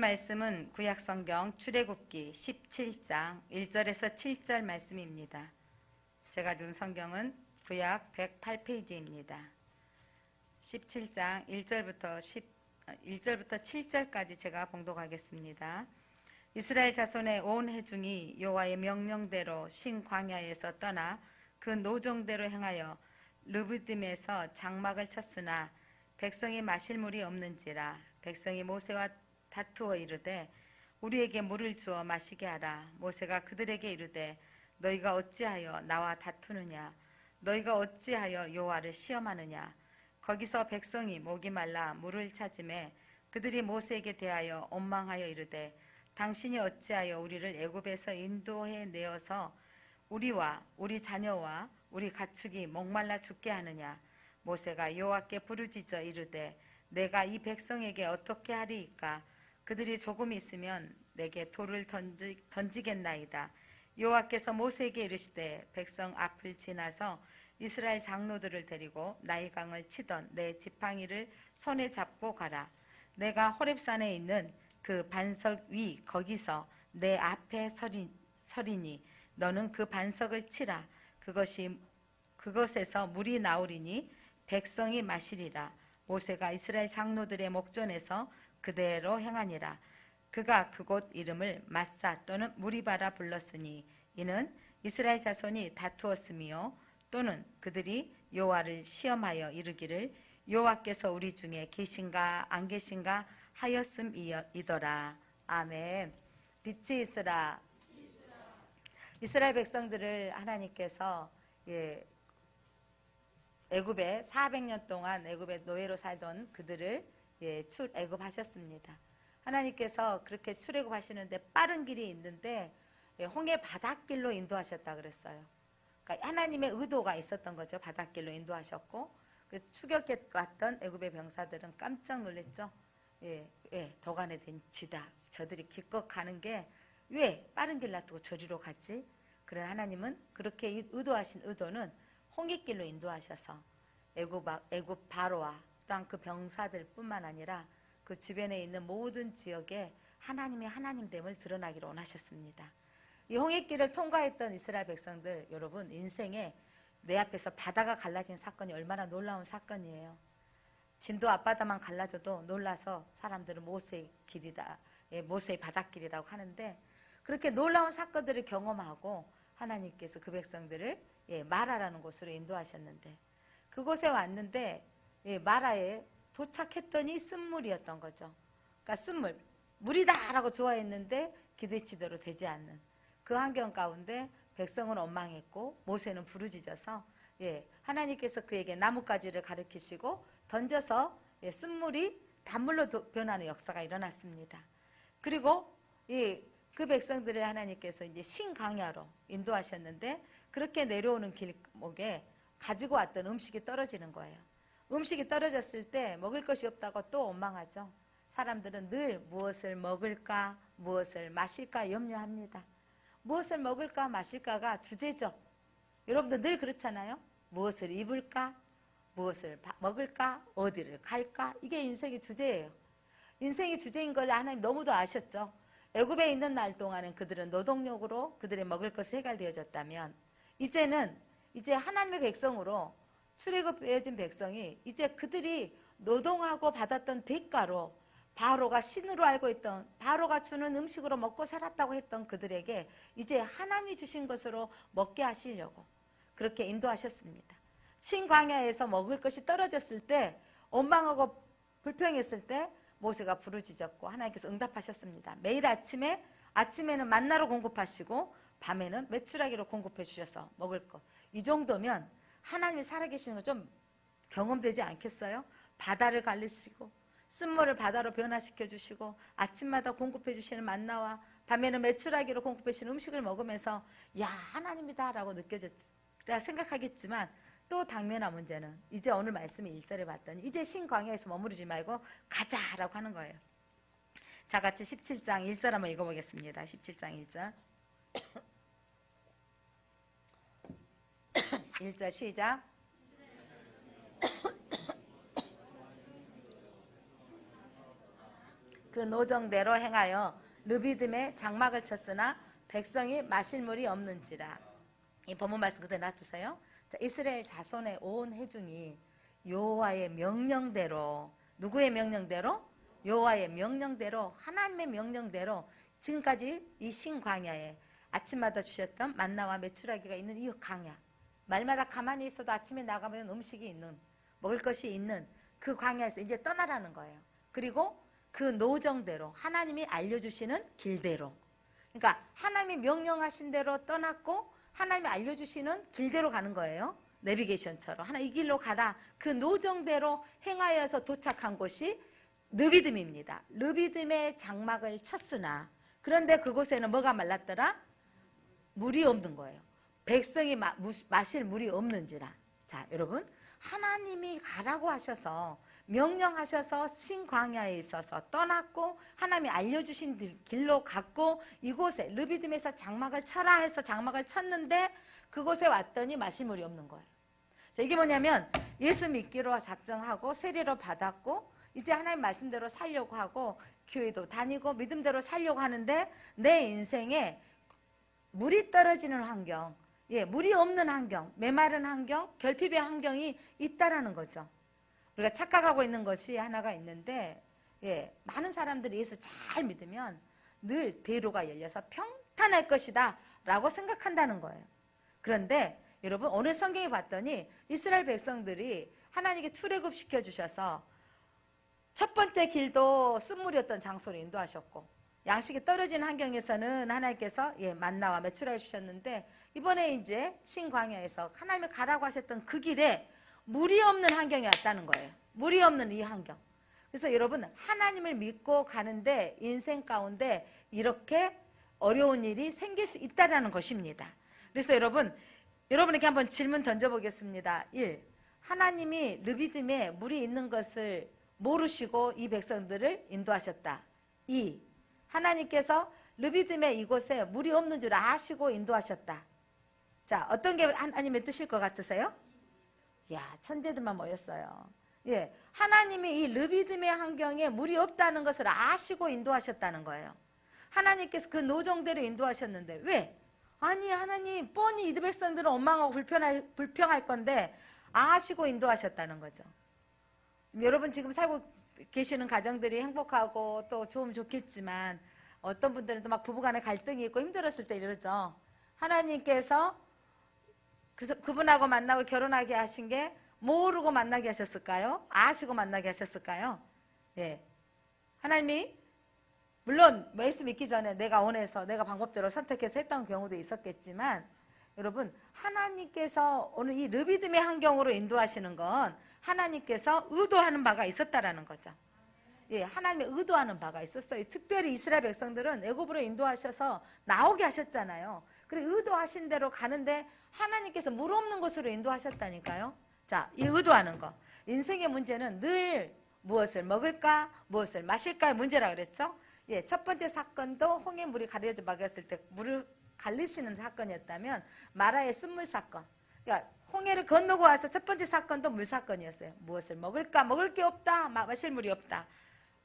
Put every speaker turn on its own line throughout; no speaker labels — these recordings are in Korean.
말씀은 구약성경 출애굽기 17장 1절에서 7절 말씀입니다. 제가 준 성경은 구약 108페이지입니다. 17장 1절부터 7절까지 제가 봉독하겠습니다. 이스라엘 자손의 온 회중이 여호와의 명령대로 신광야에서 떠나 그 노정대로 행하여 르비딤에서 장막을 쳤으나 백성이 마실 물이 없는지라. 백성이 모세와 다투어 이르되 우리에게 물을 주어 마시게 하라. 모세가 그들에게 이르되 너희가 어찌하여 나와 다투느냐? 너희가 어찌하여 여호와를 시험하느냐? 거기서 백성이 목이 말라 물을 찾으매 그들이 모세에게 대하여 원망하여 이르되 당신이 어찌하여 우리를 애굽에서 인도해 내어서 우리와 우리 자녀와 우리 가축이 목말라 죽게 하느냐? 모세가 여호와께 부르짖어 이르되 내가 이 백성에게 어떻게 하리이까? 그들이 조금 있으면 내게 돌을 던지겠나이다. 여호와께서 모세에게 이르시되 백성 앞을 지나서 이스라엘 장로들을 데리고 나일강을 치던 내 지팡이를 손에 잡고 가라. 내가 호렙산에 있는 그 반석 위 거기서 내 앞에 서리니 너는 그 반석을 치라. 그것에서 물이 나오리니 백성이 마시리라. 모세가 이스라엘 장로들의 목전에서 그대로 행하니라. 그가 그곳 이름을 마사 또는 무리바라 불렀으니 이는 이스라엘 자손이 다투었으며 또는 그들이 여호와를 시험하여 이르기를 여호와께서 우리 중에 계신가 안 계신가 하였음이더라. 아멘. 빛이 있으라. 이스라엘 백성들을 하나님께서 애굽에 400년 동안 애굽에 노예로 살던 그들을 출애굽하셨습니다. 하나님께서 그렇게 출애굽하시는데 빠른 길이 있는데 홍해 바닷길로 인도하셨다 그랬어요. 그러니까 하나님의 의도가 있었던 거죠. 바닷길로 인도하셨고 그 추격해 왔던 애굽의 병사들은 깜짝 놀랐죠. 도간에 된 쥐다. 저들이 기껏 가는 게 왜 빠른 길 놔두고 저리로 가지? 그러나 하나님은 그렇게 의도하신 의도는 홍해길로 인도하셔서 애굽 바로와 또한 그 병사들 뿐만 아니라 그 주변에 있는 모든 지역에 하나님의 하나님됨을 드러나기를 원하셨습니다. 이 홍해길을 통과했던 이스라엘 백성들, 여러분 인생에 내 앞에서 바다가 갈라진 사건이 얼마나 놀라운 사건이에요. 진도 앞바다만 갈라져도 놀라서 사람들은 모세의 길이다, 모세의 바닷길이라고 하는데 그렇게 놀라운 사건들을 경험하고 하나님께서 그 백성들을 마라라는 곳으로 인도하셨는데 그곳에 왔는데 마라에 도착했더니 쓴물이었던 거죠. 그러니까 쓴물, 물이다라고 좋아했는데 기대치대로 되지 않는 그 환경 가운데 백성은 원망했고 모세는 부르짖어서 하나님께서 그에게 나뭇가지를 가르치시고 던져서 쓴물이 단물로 변하는 역사가 일어났습니다. 그리고 그 백성들을 하나님께서 이제 신광야로 인도하셨는데 그렇게 내려오는 길목에 가지고 왔던 음식이 떨어지는 거예요. 음식이 떨어졌을 때 먹을 것이 없다고 또 원망하죠. 사람들은 늘 무엇을 먹을까, 무엇을 마실까 염려합니다. 무엇을 먹을까, 마실까가 주제죠. 여러분들 늘 그렇잖아요. 무엇을 입을까, 무엇을 먹을까, 어디를 갈까, 이게 인생의 주제예요. 인생의 주제인 걸 하나님 너무도 아셨죠. 애굽에 있는 날 동안은 그들은 노동력으로 그들의 먹을 것이 해결되어졌다면 이제 하나님의 백성으로 출애굽해진 백성이 이제 그들이 노동하고 받았던 대가로 바로가 신으로 알고 있던 바로가 주는 음식으로 먹고 살았다고 했던 그들에게 이제 하나님이 주신 것으로 먹게 하시려고 그렇게 인도하셨습니다. 신광야에서 먹을 것이 떨어졌을 때 원망하고 불평했을 때 모세가 부르짖었고 하나님께서 응답하셨습니다. 매일 아침에는 만나로 공급하시고 밤에는 메추라기로 공급해 주셔서 먹을 것. 이 정도면 하나님이 살아계시는 거 좀 경험되지 않겠어요? 바다를 갈리시고 쓴물을 바다로 변화시켜 주시고 아침마다 공급해 주시는 만나와 밤에는 메추라기로 공급해 주시는 음식을 먹으면서 야 하나님이다 라고 느껴졌다 생각하겠지만 또 당면한 문제는 이제 오늘 말씀이 1절에 봤더니 이제 신광야에서 머무르지 말고 가자라고 하는 거예요. 자, 같이 17장 1절 한번 읽어보겠습니다. 17장 1절 1절 시작. 그 노정대로 행하여 르비딤에 장막을 쳤으나 백성이 마실 물이 없는지라. 이 본문 말씀 그대로 놔두세요. 자, 이스라엘 자손의 온 회중이 여호와의 명령대로, 누구의 명령대로? 여호와의 명령대로, 하나님의 명령대로 지금까지 이 신광야에 아침마다 주셨던 만나와 메추라기가 있는 이 광야, 말마다 가만히 있어도 아침에 나가면 음식이 있는, 먹을 것이 있는 그 광야에서 이제 떠나라는 거예요. 그리고 그 노정대로, 하나님이 알려주시는 길대로, 그러니까 하나님이 명령하신 대로 떠났고 하나님이 알려주시는 길대로 가는 거예요. 내비게이션처럼 하나 이 길로 가라. 그 노정대로 행하여서 도착한 곳이 르비딤입니다. 르비딤의 장막을 쳤으나, 그런데 그곳에는 뭐가 말랐더라? 물이 없는 거예요. 백성이 마실 물이 없는지라. 자, 여러분, 하나님이 가라고 하셔서 명령하셔서 신광야에 있어서 떠났고 하나님이 알려주신 길로 갔고 이곳에 르비딤에서 장막을 쳐라 해서 장막을 쳤는데 그곳에 왔더니 마실 물이 없는 거예요. 자, 이게 뭐냐면 예수 믿기로 작정하고 세례로 받았고 이제 하나님 말씀대로 살려고 하고 교회도 다니고 믿음대로 살려고 하는데 내 인생에 물이 떨어지는 환경, 물이 없는 환경, 메마른 환경, 결핍의 환경이 있다라는 거죠. 우리가 착각하고 있는 것이 하나가 있는데, 많은 사람들이 예수 잘 믿으면 늘 대로가 열려서 평탄할 것이다 라고 생각한다는 거예요. 그런데 여러분, 오늘 성경에 봤더니 이스라엘 백성들이 하나님께 출애굽 시켜주셔서 첫 번째 길도 쓴물이었던 장소로 인도하셨고 양식이 떨어진 환경에서는 하나님께서 만나와 메추라기 주셨는데 이번에 이제 신광야에서 하나님이 가라고 하셨던 그 길에 물이 없는 환경이 왔다는 거예요. 물이 없는 이 환경. 그래서 여러분, 하나님을 믿고 가는데 인생 가운데 이렇게 어려운 일이 생길 수 있다는 것입니다. 그래서 여러분에게 한번 질문 던져보겠습니다. 1. 하나님이 르비딤에 물이 있는 것을 모르시고 이 백성들을 인도하셨다. 2. 하나님께서 르비딤의 이곳에 물이 없는 줄 아시고 인도하셨다. 자, 어떤 게 하나님의 뜻일 것 같으세요? 야, 천재들만 모였어요. 하나님이 이 르비딤의 환경에 물이 없다는 것을 아시고 인도하셨다는 거예요. 하나님께서 그 노정대로 인도하셨는데 왜? 아니, 하나님 뻔히 이 백성들은 원망하고 불평할 건데 아시고 인도하셨다는 거죠. 여러분 지금 살고 계시는 가정들이 행복하고 또 좋으면 좋겠지만 어떤 분들은 또 막 부부간에 갈등이 있고 힘들었을 때 이러죠. 하나님께서 그분하고 만나고 결혼하게 하신 게 모르고 만나게 하셨을까요? 아시고 만나게 하셨을까요? 하나님이 물론 예수 믿기 전에 내가 원해서 내가 방법대로 선택해서 했던 경우도 있었겠지만 여러분, 하나님께서 오늘 이 르비딤의 환경으로 인도하시는 건 하나님께서 의도하는 바가 있었다라는 거죠. 하나님의 의도하는 바가 있었어요. 특별히 이스라엘 백성들은 애굽으로 인도하셔서 나오게 하셨잖아요. 그리고 의도하신 대로 가는데 하나님께서 물 없는 곳으로 인도하셨다니까요. 자, 이 의도하는 거. 인생의 문제는 늘 무엇을 먹을까, 무엇을 마실까의 문제라 그랬죠. 첫 번째 사건도 홍해 물이 가려져 막였을 때 물을 갈리시는 사건이었다면 마라의 쓴물 사건. 그러니까 홍해를 건너고 와서 첫 번째 사건도 물 사건이었어요. 무엇을 먹을까, 먹을 게 없다, 마실 물이 없다.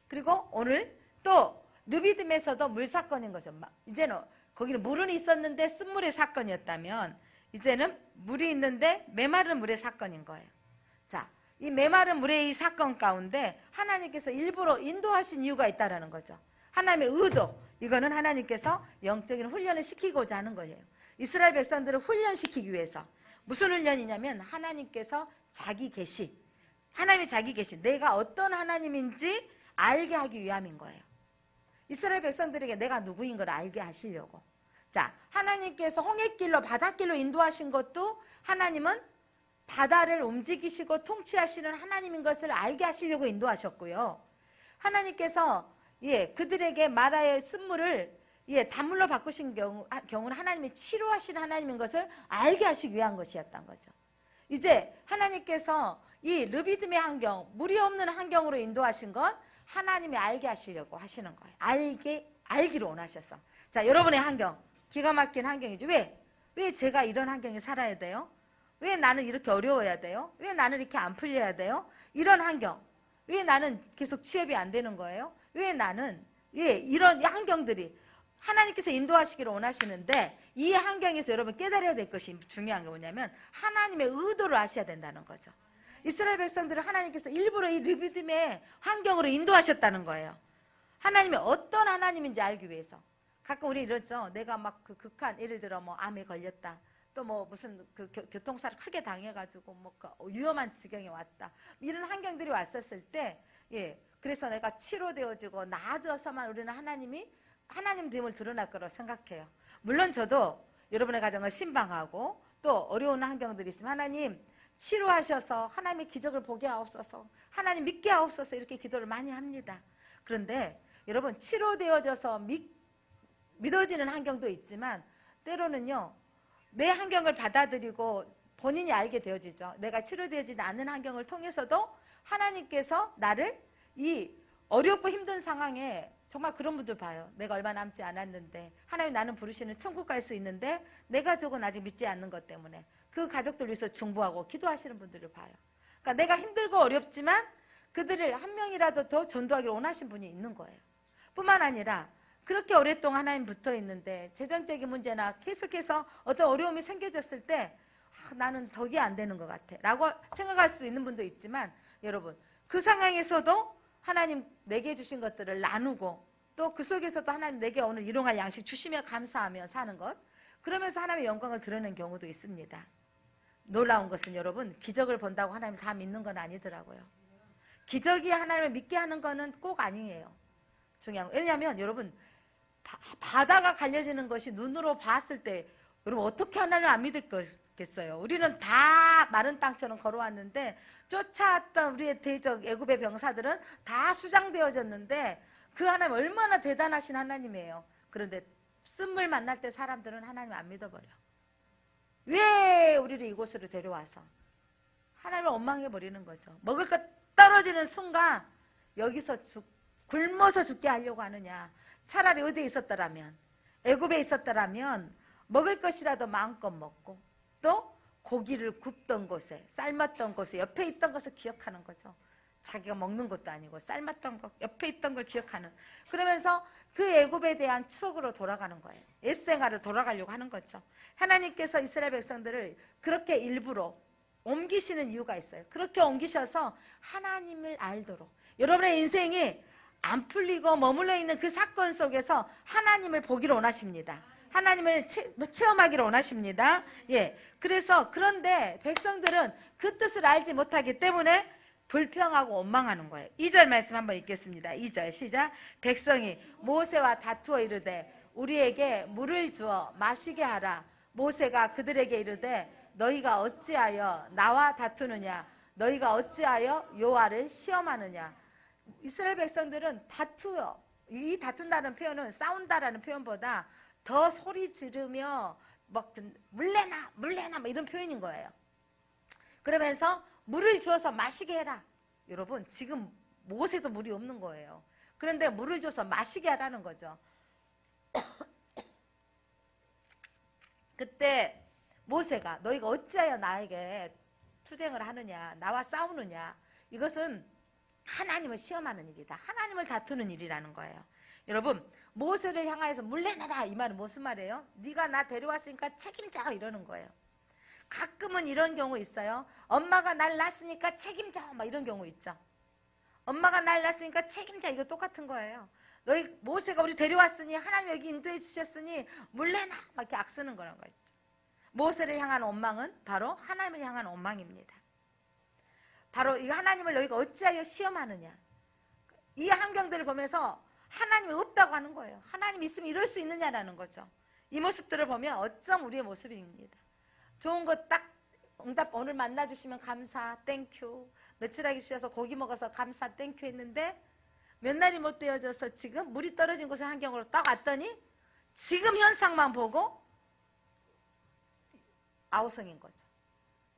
그리고 오늘 또 르비딤에서도 물 사건인 거죠. 이제는 거기는 물은 있었는데 쓴물의 사건이었다면 이제는 물이 있는데 메마른 물의 사건인 거예요. 자, 이 메마른 물의 이 사건 가운데 하나님께서 일부러 인도하신 이유가 있다라는 거죠. 하나님의 의도, 이거는 하나님께서 영적인 훈련을 시키고자 하는 거예요. 이스라엘 백성들을 훈련시키기 위해서. 무슨 훈련이냐면 하나님께서 자기 계시, 하나님이 자기 계시, 내가 어떤 하나님인지 알게 하기 위함인 거예요. 이스라엘 백성들에게 내가 누구인 걸 알게 하시려고. 자, 하나님께서 홍해길로 바닷길로 인도하신 것도 하나님은 바다를 움직이시고 통치하시는 하나님인 것을 알게 하시려고 인도하셨고요. 하나님께서 그들에게 마라의 쓴물을 단물로 바꾸신 경우는 하나님이 치료하시는 하나님인 것을 알게 하시기 위한 것이었던 거죠. 이제 하나님께서 이 르비딤의 환경, 물이 없는 환경으로 인도하신 건 하나님이 알게 하시려고 하시는 거예요. 알기를 원하셔서. 자, 여러분의 환경, 기가 막힌 환경이죠. 왜 제가 이런 환경에 살아야 돼요? 왜 나는 이렇게 어려워야 돼요? 왜 나는 이렇게 안 풀려야 돼요? 이런 환경. 왜 나는 계속 취업이 안 되는 거예요? 왜 나는 이런 환경들이 하나님께서 인도하시기를 원하시는데 이 환경에서 여러분 깨달아야 될 것이 중요한 게 뭐냐면 하나님의 의도를 아셔야 된다는 거죠. 이스라엘 백성들을 하나님께서 일부러 이 르비딤의 환경으로 인도하셨다는 거예요. 하나님이 어떤 하나님인지 알기 위해서. 가끔 우리 이러죠. 내가 막 그 극한, 예를 들어 뭐 암에 걸렸다. 또 뭐 무슨 그 교통사를 크게 당해가지고 뭐 위험한 지경에 왔다. 이런 환경들이 왔었을 때, 그래서 내가 치료되어지고 나아져서만 우리는 하나님 됨을 드러날 거라고 생각해요. 물론 저도 여러분의 가정을 신방하고 또 어려운 환경들이 있으면 하나님 치료하셔서 하나님의 기적을 보게 하옵소서, 하나님 믿게 하옵소서 이렇게 기도를 많이 합니다. 그런데 여러분 치료되어져서 믿어지는 환경도 있지만 때로는요 내 환경을 받아들이고 본인이 알게 되어지죠. 내가 치료되어지지 않는 환경을 통해서도 하나님께서 나를 이 어렵고 힘든 상황에 정말 그런 분들 봐요. 내가 얼마 남지 않았는데 하나님 나는 부르시는 천국 갈 수 있는데 내 가족은 아직 믿지 않는 것 때문에 그 가족들 위해서 중보하고 기도하시는 분들을 봐요. 그러니까 내가 힘들고 어렵지만 그들을 한 명이라도 더 전도하기를 원하신 분이 있는 거예요. 뿐만 아니라 그렇게 오랫동안 하나님 붙어 있는데 재정적인 문제나 계속해서 어떤 어려움이 생겨졌을 때 나는 덕이 안 되는 것 같아 라고 생각할 수 있는 분도 있지만 여러분 그 상황에서도 하나님 내게 주신 것들을 나누고 또 그 속에서도 하나님 내게 오늘 일용할 양식 주시며 감사하며 사는 것, 그러면서 하나님의 영광을 드러내는 경우도 있습니다. 놀라운 것은 여러분 기적을 본다고 하나님 다 믿는 건 아니더라고요. 기적이 하나님을 믿게 하는 거는 꼭 아니에요. 중요한 거. 왜냐하면 여러분 바다가 갈려지는 것이 눈으로 봤을 때 여러분 어떻게 하나님을 안 믿을 거겠어요. 우리는 다 마른 땅처럼 걸어왔는데 쫓아왔던 우리의 대적 애굽의 병사들은 다 수장되어졌는데 그 하나님 얼마나 대단하신 하나님이에요. 그런데 쓴물 만날 때 사람들은 하나님을 안 믿어버려. 왜 우리를 이곳으로 데려와서 하나님을 원망해버리는 거죠. 먹을 것 떨어지는 순간 여기서 굶어서 죽게 하려고 하느냐. 차라리 어디에 있었더라면 애굽에 있었더라면 먹을 것이라도 마음껏 먹고 또 고기를 굽던 곳에 삶았던 곳에 옆에 있던 것을 기억하는 거죠. 자기가 먹는 것도 아니고 삶았던 것 옆에 있던 걸 기억하는, 그러면서 그 애굽에 대한 추억으로 돌아가는 거예요. 옛생활을 돌아가려고 하는 거죠. 하나님께서 이스라엘 백성들을 그렇게 일부러 옮기시는 이유가 있어요. 그렇게 옮기셔서 하나님을 알도록 여러분의 인생이 안 풀리고 머물러 있는 그 사건 속에서 하나님을 보기를 원하십니다. 하나님을 체험하기를 원하십니다. 그래서 그런데 백성들은 그 뜻을 알지 못하기 때문에 불평하고 원망하는 거예요. 2절 말씀 한번 읽겠습니다. 2절 시작. 백성이 모세와 다투어 이르되 우리에게 물을 주어 마시게 하라. 모세가 그들에게 이르되 너희가 어찌하여 나와 다투느냐? 너희가 어찌하여 여호와를 시험하느냐? 이스라엘 백성들은 다투요. 이 다툰다는 표현은 싸운다라는 표현보다 더 소리 지르며 막 물레나 막 이런 표현인 거예요. 그러면서 물을 주어서 마시게 해라. 여러분 지금 모세도 물이 없는 거예요. 그런데 물을 줘서 마시게 하라는 거죠. 그때 모세가 너희가 어찌하여 나에게 투쟁을 하느냐, 나와 싸우느냐, 이것은 하나님을 시험하는 일이다. 하나님을 다투는 일이라는 거예요. 여러분 모세를 향하여서 물레나라 이 말은 무슨 말이에요? 네가 나 데려왔으니까 책임져 이러는 거예요. 가끔은 이런 경우 있어요. 엄마가 날 낳았으니까 책임져 막 이런 경우 있죠. 엄마가 날 낳았으니까 책임져, 이거 똑같은 거예요. 너희 모세가 우리 데려왔으니 하나님 여기 인도해 주셨으니 물레나 막 이렇게 악쓰는 거란 거죠. 모세를 향한 원망은 바로 하나님을 향한 원망입니다. 바로 이 하나님을 너희가 어찌하여 시험하느냐. 이 환경들을 보면서 하나님이 없다고 하는 거예요. 하나님 있으면 이럴 수 있느냐라는 거죠. 이 모습들을 보면 어쩜 우리의 모습입니다. 좋은 거 딱 응답 오늘 만나주시면 감사 땡큐, 며칠 하기 주셔서 고기 먹어서 감사 땡큐 했는데 몇 날이 못 되어져서 지금 물이 떨어진 곳의 환경으로 딱 왔더니 지금 현상만 보고 아우성인 거죠.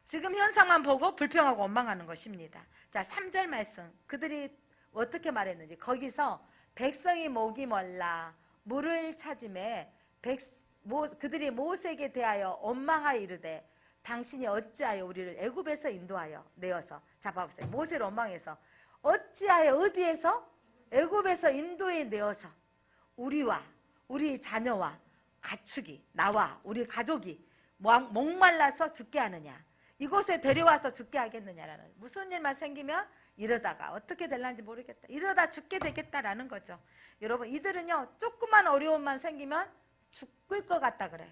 지금 현상만 보고 불평하고 원망하는 것입니다. 자, 3절 말씀 그들이 어떻게 말했는지, 거기서 백성이 목이 멀라 물을 찾음에 그들이 모세에게 대하여 원망하여 이르되 당신이 어찌하여 우리를 애굽에서 인도하여 내어서, 자 봐보세요. 모세를 원망해서 어찌하여 어디에서? 애굽에서 인도에 내어서 우리와 우리 자녀와 가축이, 나와 우리 가족이 목말라서 죽게 하느냐, 이곳에 데려와서 죽게 하겠느냐라는, 무슨 일만 생기면 이러다가 어떻게 될런지 모르겠다, 이러다 죽게 되겠다라는 거죠. 여러분, 이들은요 조그만 어려움만 생기면 죽을 것 같다 그래요.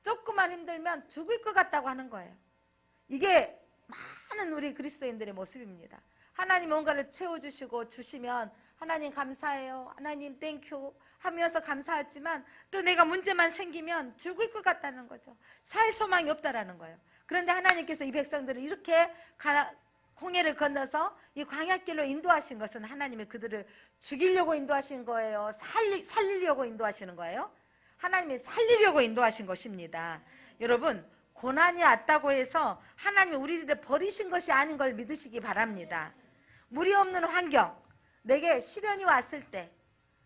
조그만 힘들면 죽을 것 같다고 하는 거예요. 이게 많은 우리 그리스도인들의 모습입니다. 하나님 뭔가를 채워주시고 주시면 하나님 감사해요, 하나님 땡큐 하면서 감사하지만 또 내가 문제만 생기면 죽을 것 같다는 거죠. 살 소망이 없다라는 거예요. 그런데 하나님께서 이 백성들을 이렇게 홍해를 건너서 이 광야길로 인도하신 것은 하나님이 그들을 죽이려고 인도하신 거예요? 살리려고 인도하시는 거예요? 하나님이 살리려고 인도하신 것입니다. 여러분, 고난이 왔다고 해서 하나님이 우리를 버리신 것이 아닌 걸 믿으시기 바랍니다. 무리 없는 환경, 내게 시련이 왔을 때,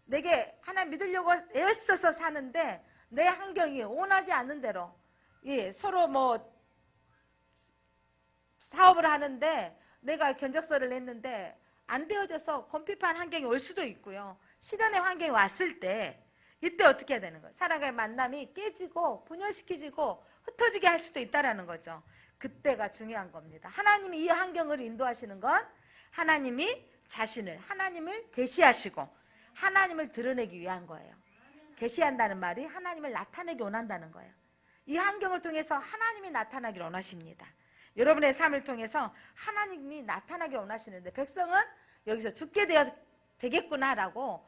내게 하나님 믿으려고 애써서 사는데 내 환경이 원하지 않는 대로, 서로 뭐 사업을 하는데 내가 견적서를 냈는데 안 되어져서 건피한 환경이 올 수도 있고요. 시련의 환경이 왔을 때 이때 어떻게 해야 되는 거예요? 사람과의 만남이 깨지고 분열시키지고 흩어지게 할 수도 있다는 거죠. 그때가 중요한 겁니다. 하나님이 이 환경을 인도하시는 건 하나님이 자신을, 하나님을 계시하시고 하나님을 드러내기 위한 거예요. 계시한다는 말이 하나님을 나타내기 원한다는 거예요. 이 환경을 통해서 하나님이 나타나기를 원하십니다. 여러분의 삶을 통해서 하나님이 나타나기를 원하시는데 백성은 여기서 죽게 되겠구나라고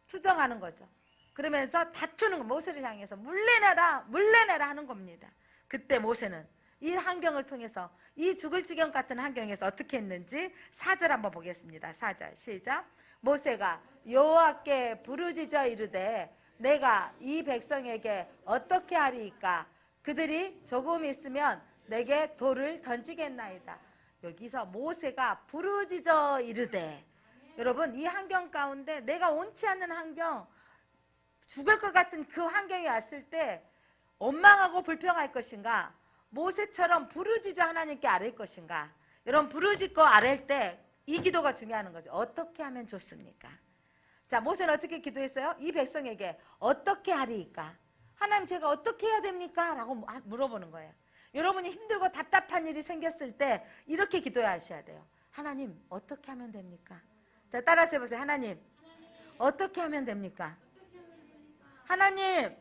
추정하는 거죠. 그러면서 다투는 거, 모세를 향해서 물러내라 물러내라 하는 겁니다. 그때 모세는 이 환경을 통해서, 이 죽을 지경 같은 환경에서 어떻게 했는지 4절 한번 보겠습니다. 4절 시작. 모세가 여호와께 부르짖어 이르되 내가 이 백성에게 어떻게 하리이까? 그들이 조금 있으면 내게 돌을 던지겠나이다. 여기서 모세가 부르짖어 이르되, 여러분, 이 환경 가운데 내가 원치 않는 환경, 죽을 것 같은 그 환경이 왔을 때 원망하고 불평할 것인가, 모세처럼 부르짖어 하나님께 아뢰일 것인가? 여러분, 부르짖고 아뢰일 때 이 기도가 중요한 거죠. 어떻게 하면 좋습니까? 자, 모세는 어떻게 기도했어요? 이 백성에게 어떻게 하리이까? 하나님, 제가 어떻게 해야 됩니까? 라고 물어보는 거예요. 여러분이 힘들고 답답한 일이 생겼을 때 이렇게 기도하셔야 돼요. 하나님, 어떻게 하면 됩니까? 자, 따라서 해보세요. 하나님, 어떻게 하면 됩니까? 하나님,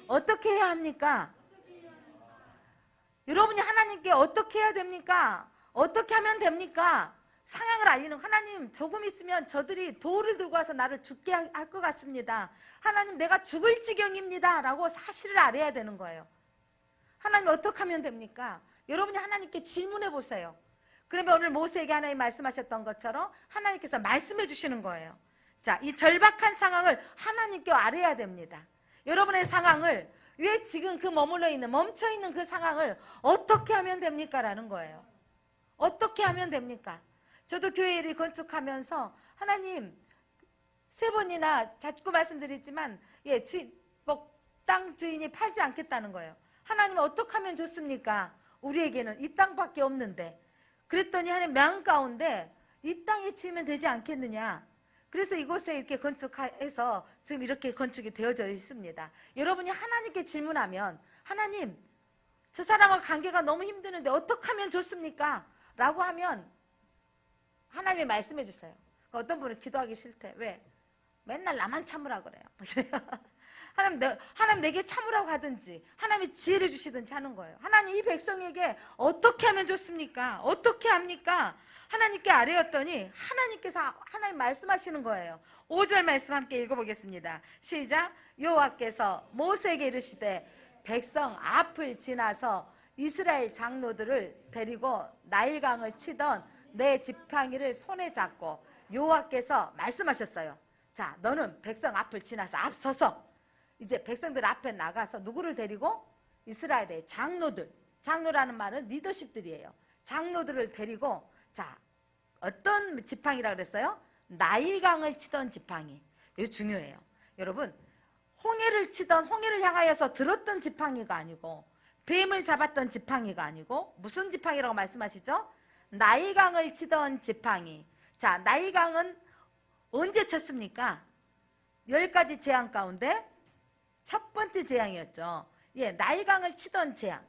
어떻게 해야 합니까? 여러분이 하나님께 어떻게 해야 됩니까? 어떻게 하면 됩니까? 상황을 알리는, 하나님, 조금 있으면 저들이 돌을 들고 와서 나를 죽게 할 것 같습니다. 하나님, 내가 죽을 지경입니다 라고 사실을 알아야 되는 거예요. 하나님, 어떻게 하면 됩니까? 여러분이 하나님께 질문해 보세요. 그러면 오늘 모세에게 하나님 말씀하셨던 것처럼 하나님께서 말씀해 주시는 거예요. 자, 이 절박한 상황을 하나님께 알아야 됩니다. 여러분의 상황을, 왜 지금 그 머물러 있는, 멈춰 있는 그 상황을 어떻게 하면 됩니까? 라는 거예요. 어떻게 하면 됩니까? 저도 교회를 건축하면서 하나님, 3번이나 자꾸 말씀드리지만, 땅 주인이 팔지 않겠다는 거예요. 하나님, 어떻게 하면 좋습니까? 우리에게는 이 땅밖에 없는데. 그랬더니 하나님, 마음 가운데 이 땅에 지으면 되지 않겠느냐. 그래서 이곳에 이렇게 건축해서 지금 이렇게 건축이 되어져 있습니다. 여러분이 하나님께 질문하면, 하나님, 저 사람과 관계가 너무 힘드는데 어떻게 하면 좋습니까? 라고 하면 하나님이 말씀해 주세요. 어떤 분은 기도하기 싫대. 왜? 맨날 나만 참으라 그래요. 하나님 내게 참으라고 하든지 하나님이 지혜를 주시든지 하는 거예요. 하나님, 이 백성에게 어떻게 하면 좋습니까? 어떻게 합니까? 하나님께 아뢰었더니 하나님께서 하나님 말씀하시는 거예요. 5절 말씀 함께 읽어보겠습니다. 시작. 여호와께서 모세에게 이르시되 백성 앞을 지나서 이스라엘 장로들을 데리고 나일강을 치던 내 지팡이를 손에 잡고, 여호와께서 말씀하셨어요. 자, 너는 백성 앞을 지나서 앞서서 이제 백성들 앞에 나가서 누구를 데리고? 이스라엘의 장로들, 장로라는 말은 리더십들이에요. 장로들을 데리고, 자, 어떤 지팡이라고 그랬어요? 나일강을 치던 지팡이. 이거 중요해요. 여러분, 홍해를 향하여서 들었던 지팡이가 아니고, 뱀을 잡았던 지팡이가 아니고, 무슨 지팡이라고 말씀하시죠? 나일강을 치던 지팡이. 자, 나일강은 언제 쳤습니까? 10가지 재앙 가운데 첫 번째 재앙이었죠. 예, 나일강을 치던 재앙.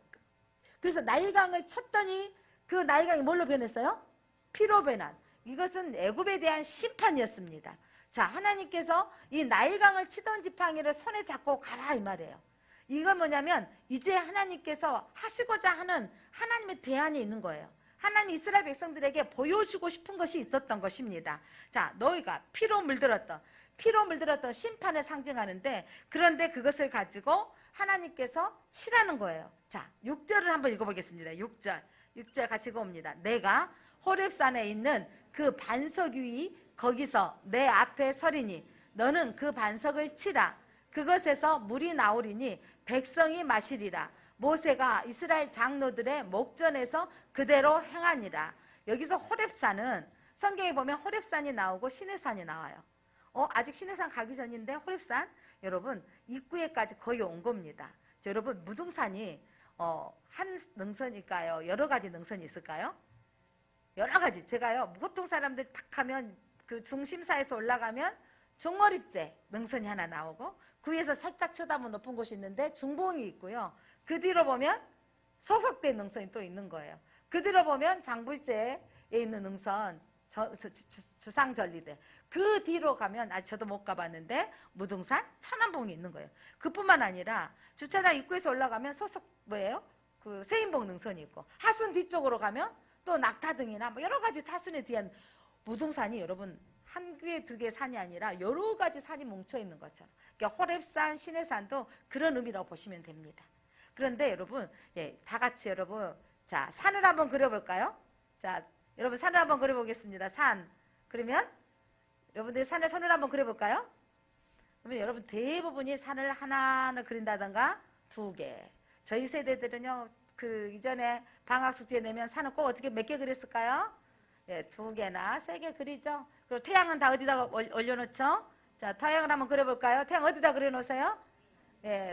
그래서 나일강을 쳤더니 그 나일강이 뭘로 변했어요? 피로 변한. 이것은 애굽에 대한 심판이었습니다. 자, 하나님께서 이 나일강을 치던 지팡이를 손에 잡고 가라 이 말이에요. 이건 뭐냐면 이제 하나님께서 하시고자 하는 하나님의 대안이 있는 거예요. 하나님 이스라엘 백성들에게 보여주고 싶은 것이 있었던 것입니다. 자, 너희가 피로 물들었던 심판을 상징하는데, 그런데 그것을 가지고 하나님께서 치라는 거예요. 자, 6절을 한번 읽어보겠습니다. 6절 같이 읽어봅니다. 내가 호렙산에 있는 그 반석 위 거기서 내 앞에 서리니 너는 그 반석을 치라. 그것에서 물이 나오리니 백성이 마시리라. 모세가 이스라엘 장로들의 목전에서 그대로 행하니라. 여기서 호렙산은 성경에 보면 호렙산이 나오고 시내산이 나와요. 아직 시내산 가기 전인데 호렙산 여러분 입구에까지 거의 온 겁니다. 여러분 무등산이 한 능선일까요? 여러 가지 능선이 있을까요? 여러 가지. 제가요 보통 사람들 탁 하면 그 중심사에서 올라가면 종머리째 능선이 하나 나오고 그 위에서 살짝 쳐다보면 높은 곳이 있는데 중봉이 있고요. 그 뒤로 보면 서석대 능선이 또 있는 거예요. 그 뒤로 보면 장불제에 있는 능선 주상절리대. 그 뒤로 가면 저도 못 가봤는데 무등산 천안봉이 있는 거예요. 그뿐만 아니라 주차장 입구에서 올라가면 그 세인봉 능선이 있고 하순 뒤쪽으로 가면 또 낙타등이나 뭐 여러 가지 하순에 대한 무등산이 여러분 한 개, 두 개 산이 아니라 여러 가지 산이 뭉쳐 있는 것처럼. 그러니까 호렙산, 시내산도 그런 의미라고 보시면 됩니다. 그런데 여러분, 다 같이 여러분, 자, 산을 한번 그려볼까요? 자, 여러분 산을 한번 그려보겠습니다. 산. 그러면 여러분들 산을 손을 한번 그려볼까요? 그러면 여러분 대부분이 산을 하나를 그린다던가 두 개. 저희 세대들은요, 그 이전에 방학숙제 내면 산을 꼭 어떻게 몇 개 그렸을까요? 두 개나 세 개 그리죠. 그리고 태양은 다 어디다가 올려놓죠? 자, 태양을 한번 그려볼까요? 태양 어디다 그려놓으세요?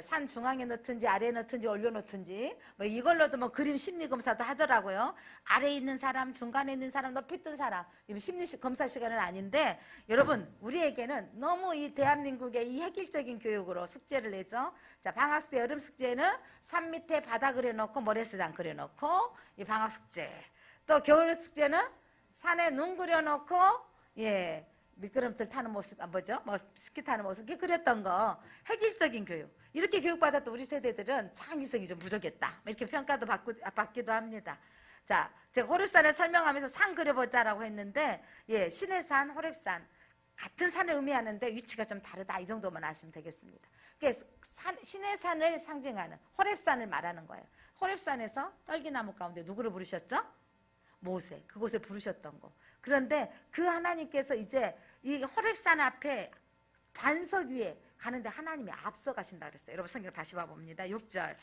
산 중앙에 넣든지 아래에 넣든지 올려놓든지 뭐 이걸로도 뭐 그림 심리 검사도 하더라고요. 아래에 있는 사람, 중간에 있는 사람, 높이 뜬 사람. 심리 검사 시간은 아닌데 여러분 우리에게는 너무 이 대한민국의 이 획일적인 교육으로 숙제를 내죠. 자, 방학숙제, 여름숙제는 산 밑에 바다 그려놓고 모래사장 그려놓고 이 방학숙제. 또 겨울숙제는 산에 눈 그려놓고 미끄럼틀 타는 모습, 뭐 스키 타는 모습, 이렇게 그렸던 거. 획일적인 교육. 이렇게 교육받았던 우리 세대들은 창의성이 좀 부족했다. 이렇게 평가도 받기도 합니다. 자, 제가 호렙산을 설명하면서 산 그려보자라고 했는데, 시내산, 호렙산 같은 산을 의미하는데 위치가 좀 다르다. 이 정도만 아시면 되겠습니다. 그래서 시내산을 상징하는 호렙산을 말하는 거예요. 호렙산에서 떨기나무 가운데 누구를 부르셨죠? 모세. 그곳에 부르셨던 거. 그런데 그 하나님께서 이제 이 호렙산 앞에 반석 위에 가는데 하나님이 앞서 가신다 그랬어요. 여러분 성경 다시 봐봅니다. 6절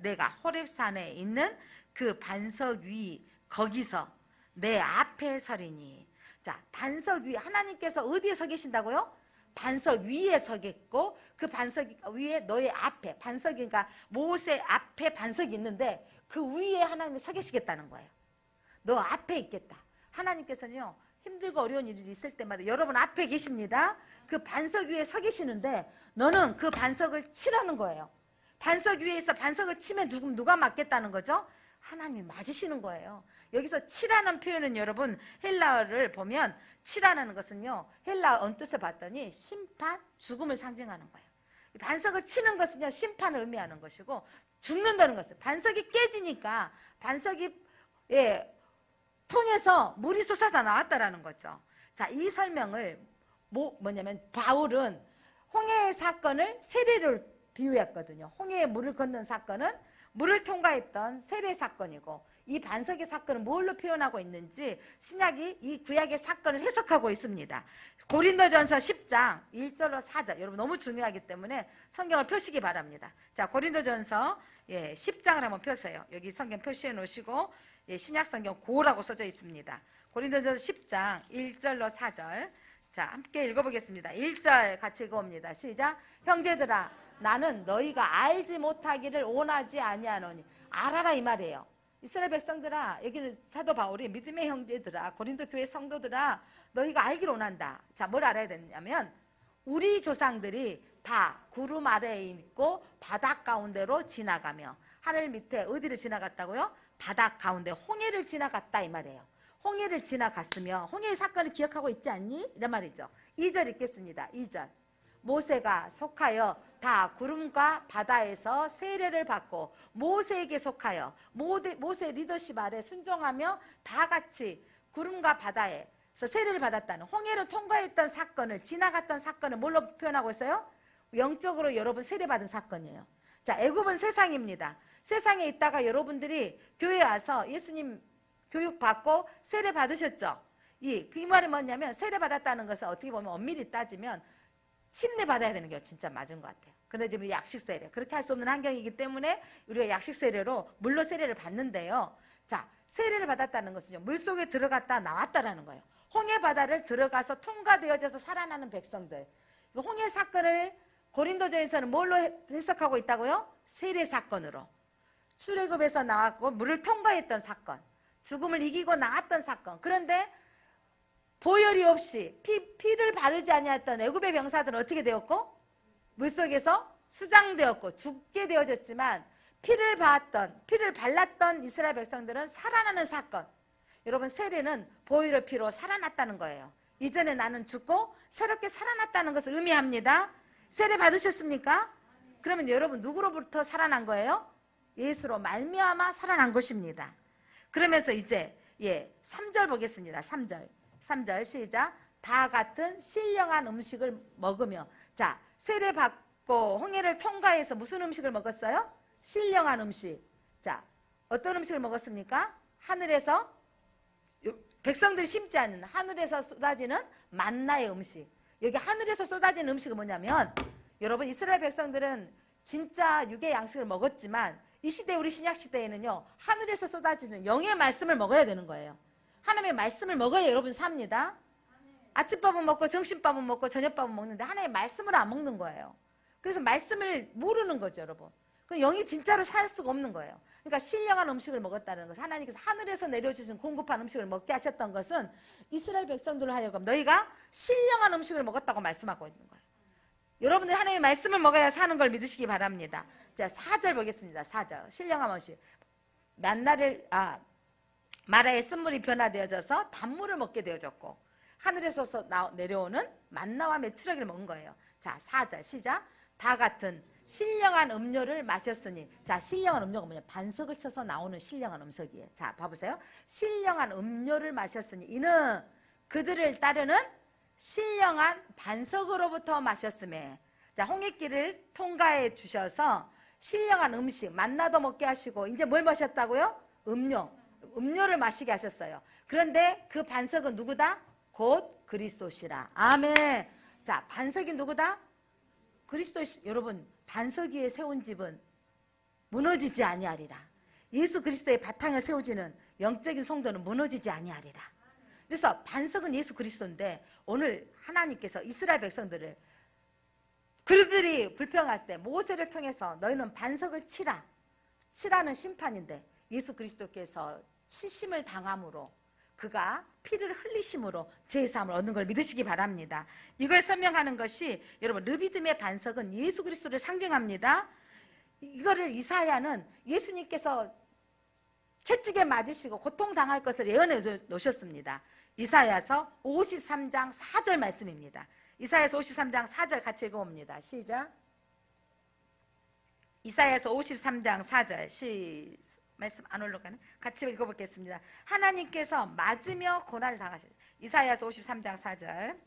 내가 호렙산에 있는 그 반석 위 거기서 내 앞에 서리니. 자, 반석 위 하나님께서 어디에 서 계신다고요? 반석 위에 서겠고 그 반석 위에 너의 앞에 반석이니까 모세 앞에 반석이 있는데 그 위에 하나님이 서 계시겠다는 거예요. 너 앞에 있겠다. 하나님께서는요 힘들고 어려운 일이 있을 때마다 여러분 앞에 계십니다. 그 반석 위에 서 계시는데 너는 그 반석을 치라는 거예요. 반석 위에 있어 반석을 치면 누가 맞겠다는 거죠? 하나님이 맞으시는 거예요. 여기서 치라는 표현은 여러분 헬라어를 보면 치라는 것은요 헬라어 언뜻을 봤더니 심판, 죽음을 상징하는 거예요. 반석을 치는 것은요 심판을 의미하는 것이고 죽는다는 것은 반석이 깨지니까 반석이 통해서 물이 쏟아져 나왔다라는 거죠. 자, 이 설명을 뭐냐면 바울은 홍해의 사건을 세례를 비유했거든요. 홍해에 물을 건넌 사건은 물을 통과했던 세례 사건이고 이 반석의 사건은 뭘로 표현하고 있는지 신약이 이 구약의 사건을 해석하고 있습니다. 고린도전서 10장 1절로 4절 여러분 너무 중요하기 때문에 성경을 펴시기 바랍니다. 자, 고린도전서 10장을 한번 펴세요. 여기 성경 표시해 놓으시고 신약 성경 고라고 써져 있습니다. 고린도전서 10장 1절로 4절 자, 함께 읽어보겠습니다. 1절 같이 읽어봅니다. 시작. 형제들아 나는 너희가 알지 못하기를 원하지 아니하노니. 알아라 이 말이에요. 이스라엘 백성들아, 여기는 사도 바울이 믿음의 형제들아, 고린도 교회 성도들아, 너희가 알기를 원한다. 자, 뭘 알아야 되냐면 우리 조상들이 다 구름 아래에 있고 바닷 가운데로 지나가며, 하늘 밑에 어디를 지나갔다고요? 바닷 가운데 홍해를 지나갔다 이 말이에요. 홍해를 지나갔으며, 홍해의 사건을 기억하고 있지 않니? 이런 말이죠. 2절 읽겠습니다. 2절. 모세가 속하여 다 구름과 바다에서 세례를 받고 모세에게 속하여 모세 리더십 아래 순종하며 다 같이 구름과 바다에서 세례를 받았다는, 홍해를 통과했던 사건을, 지나갔던 사건을 뭘로 표현하고 있어요? 영적으로 여러분 세례받은 사건이에요. 자, 애굽은 세상입니다. 세상에 있다가 여러분들이 교회에 와서 예수님 교육받고 세례 받으셨죠? 이 말이 뭐냐면, 세례 받았다는 것은 어떻게 보면 엄밀히 따지면 침례 받아야 되는 게 진짜 맞은 것 같아요. 근데 지금 약식 세례, 그렇게 할 수 없는 환경이기 때문에 우리가 약식 세례로 물로 세례를 받는데요. 자, 세례를 받았다는 것은요, 물속에 들어갔다 나왔다라는 거예요. 홍해 바다를 들어가서 통과되어져서 살아나는 백성들. 홍해 사건을 고린도전에서는 뭘로 해석하고 있다고요? 세례 사건으로. 출애굽에서 나왔고 물을 통과했던 사건, 죽음을 이기고 나왔던 사건. 그런데 보혈이 없이 피를 바르지 아니했던 애굽의 병사들은 어떻게 되었고, 물속에서 수장되었고 죽게 되어졌지만, 피를 발랐던 이스라엘 백성들은 살아나는 사건. 여러분, 세례는 보혈의 피로 살아났다는 거예요. 이전에 나는 죽고 새롭게 살아났다는 것을 의미합니다. 세례 받으셨습니까? 그러면 여러분 누구로부터 살아난 거예요? 예수로 말미암아 살아난 것입니다. 그러면서 이제 3절 보겠습니다. 3절 시작. 다 같은 신령한 음식을 먹으며. 자, 세례 받고 홍해를 통과해서 무슨 음식을 먹었어요? 신령한 음식. 자, 어떤 음식을 먹었습니까? 하늘에서, 백성들이 심지 않는 하늘에서 쏟아지는 만나의 음식. 여기 하늘에서 쏟아지는 음식은 뭐냐면, 여러분 이스라엘 백성들은 진짜 육의 양식을 먹었지만 이 시대, 우리 신약 시대에는요, 하늘에서 쏟아지는 영의 말씀을 먹어야 되는 거예요. 하나님의 말씀을 먹어야 여러분 삽니다. 아침밥은 먹고 점심밥은 먹고 저녁밥은 먹는데 하나님의 말씀을 안 먹는 거예요. 그래서 말씀을 모르는 거죠, 여러분. 그 영이 진짜로 살 수가 없는 거예요. 그러니까 신령한 음식을 먹었다는 것은, 하나님께서 하늘에서 내려주신 공급한 음식을 먹게 하셨던 것은 이스라엘 백성들을 하여금 너희가 신령한 음식을 먹었다고 말씀하고 있는 거예요. 여러분들 하나님의 말씀을 먹어야 사는 걸 믿으시기 바랍니다. 자, 4절 보겠습니다. 4절. 신령한 음식. 마라의 쓴물이 변화되어져서 단물을 먹게 되어졌고, 하늘에서 내려오는 만나와 메추라기를 먹은 거예요. 자, 4절 시작. 다 같은 신령한 음료를 마셨으니. 자, 신령한 음료가 뭐냐? 반석을 쳐서 나오는 신령한 음식이에요. 자, 봐보세요. 신령한 음료를 마셨으니 이는 그들을 따르는 신령한 반석으로부터 마셨음에. 자, 홍해길을 통과해 주셔서 신령한 음식, 만나도 먹게 하시고, 이제 뭘 마셨다고요? 음료를 마시게 하셨어요. 그런데 그 반석은 누구다? 곧 그리스도시라. 아멘. 자, 반석이 누구다? 그리스도. 여러분, 반석 위에 세운 집은 무너지지 아니하리라. 예수 그리스도의 바탕을 세우지는 영적인 성도는 무너지지 아니하리라. 그래서 반석은 예수 그리스도인데, 오늘 하나님께서 이스라엘 백성들을, 그들이 불평할 때 모세를 통해서 너희는 반석을 치라는 심판인데, 예수 그리스도께서 치심을 당함으로, 그가 피를 흘리심으로 제사함을 얻는 걸 믿으시기 바랍니다. 이걸 설명하는 것이, 여러분, 르비딤의 반석은 예수 그리스도를 상징합니다. 이거를 이사야는 예수님께서 채찍에 맞으시고 고통당할 것을 예언해 놓으셨습니다. 이사야서 53장 4절 말씀입니다. 이사야서 53장 4절 같이 읽어봅니다. 시작. 이사야서 53장 4절 말씀 안 올라가네. 같이 읽어보겠습니다. 하나님께서 맞으며 고난을 당하셨다. 이사야서 53장 4절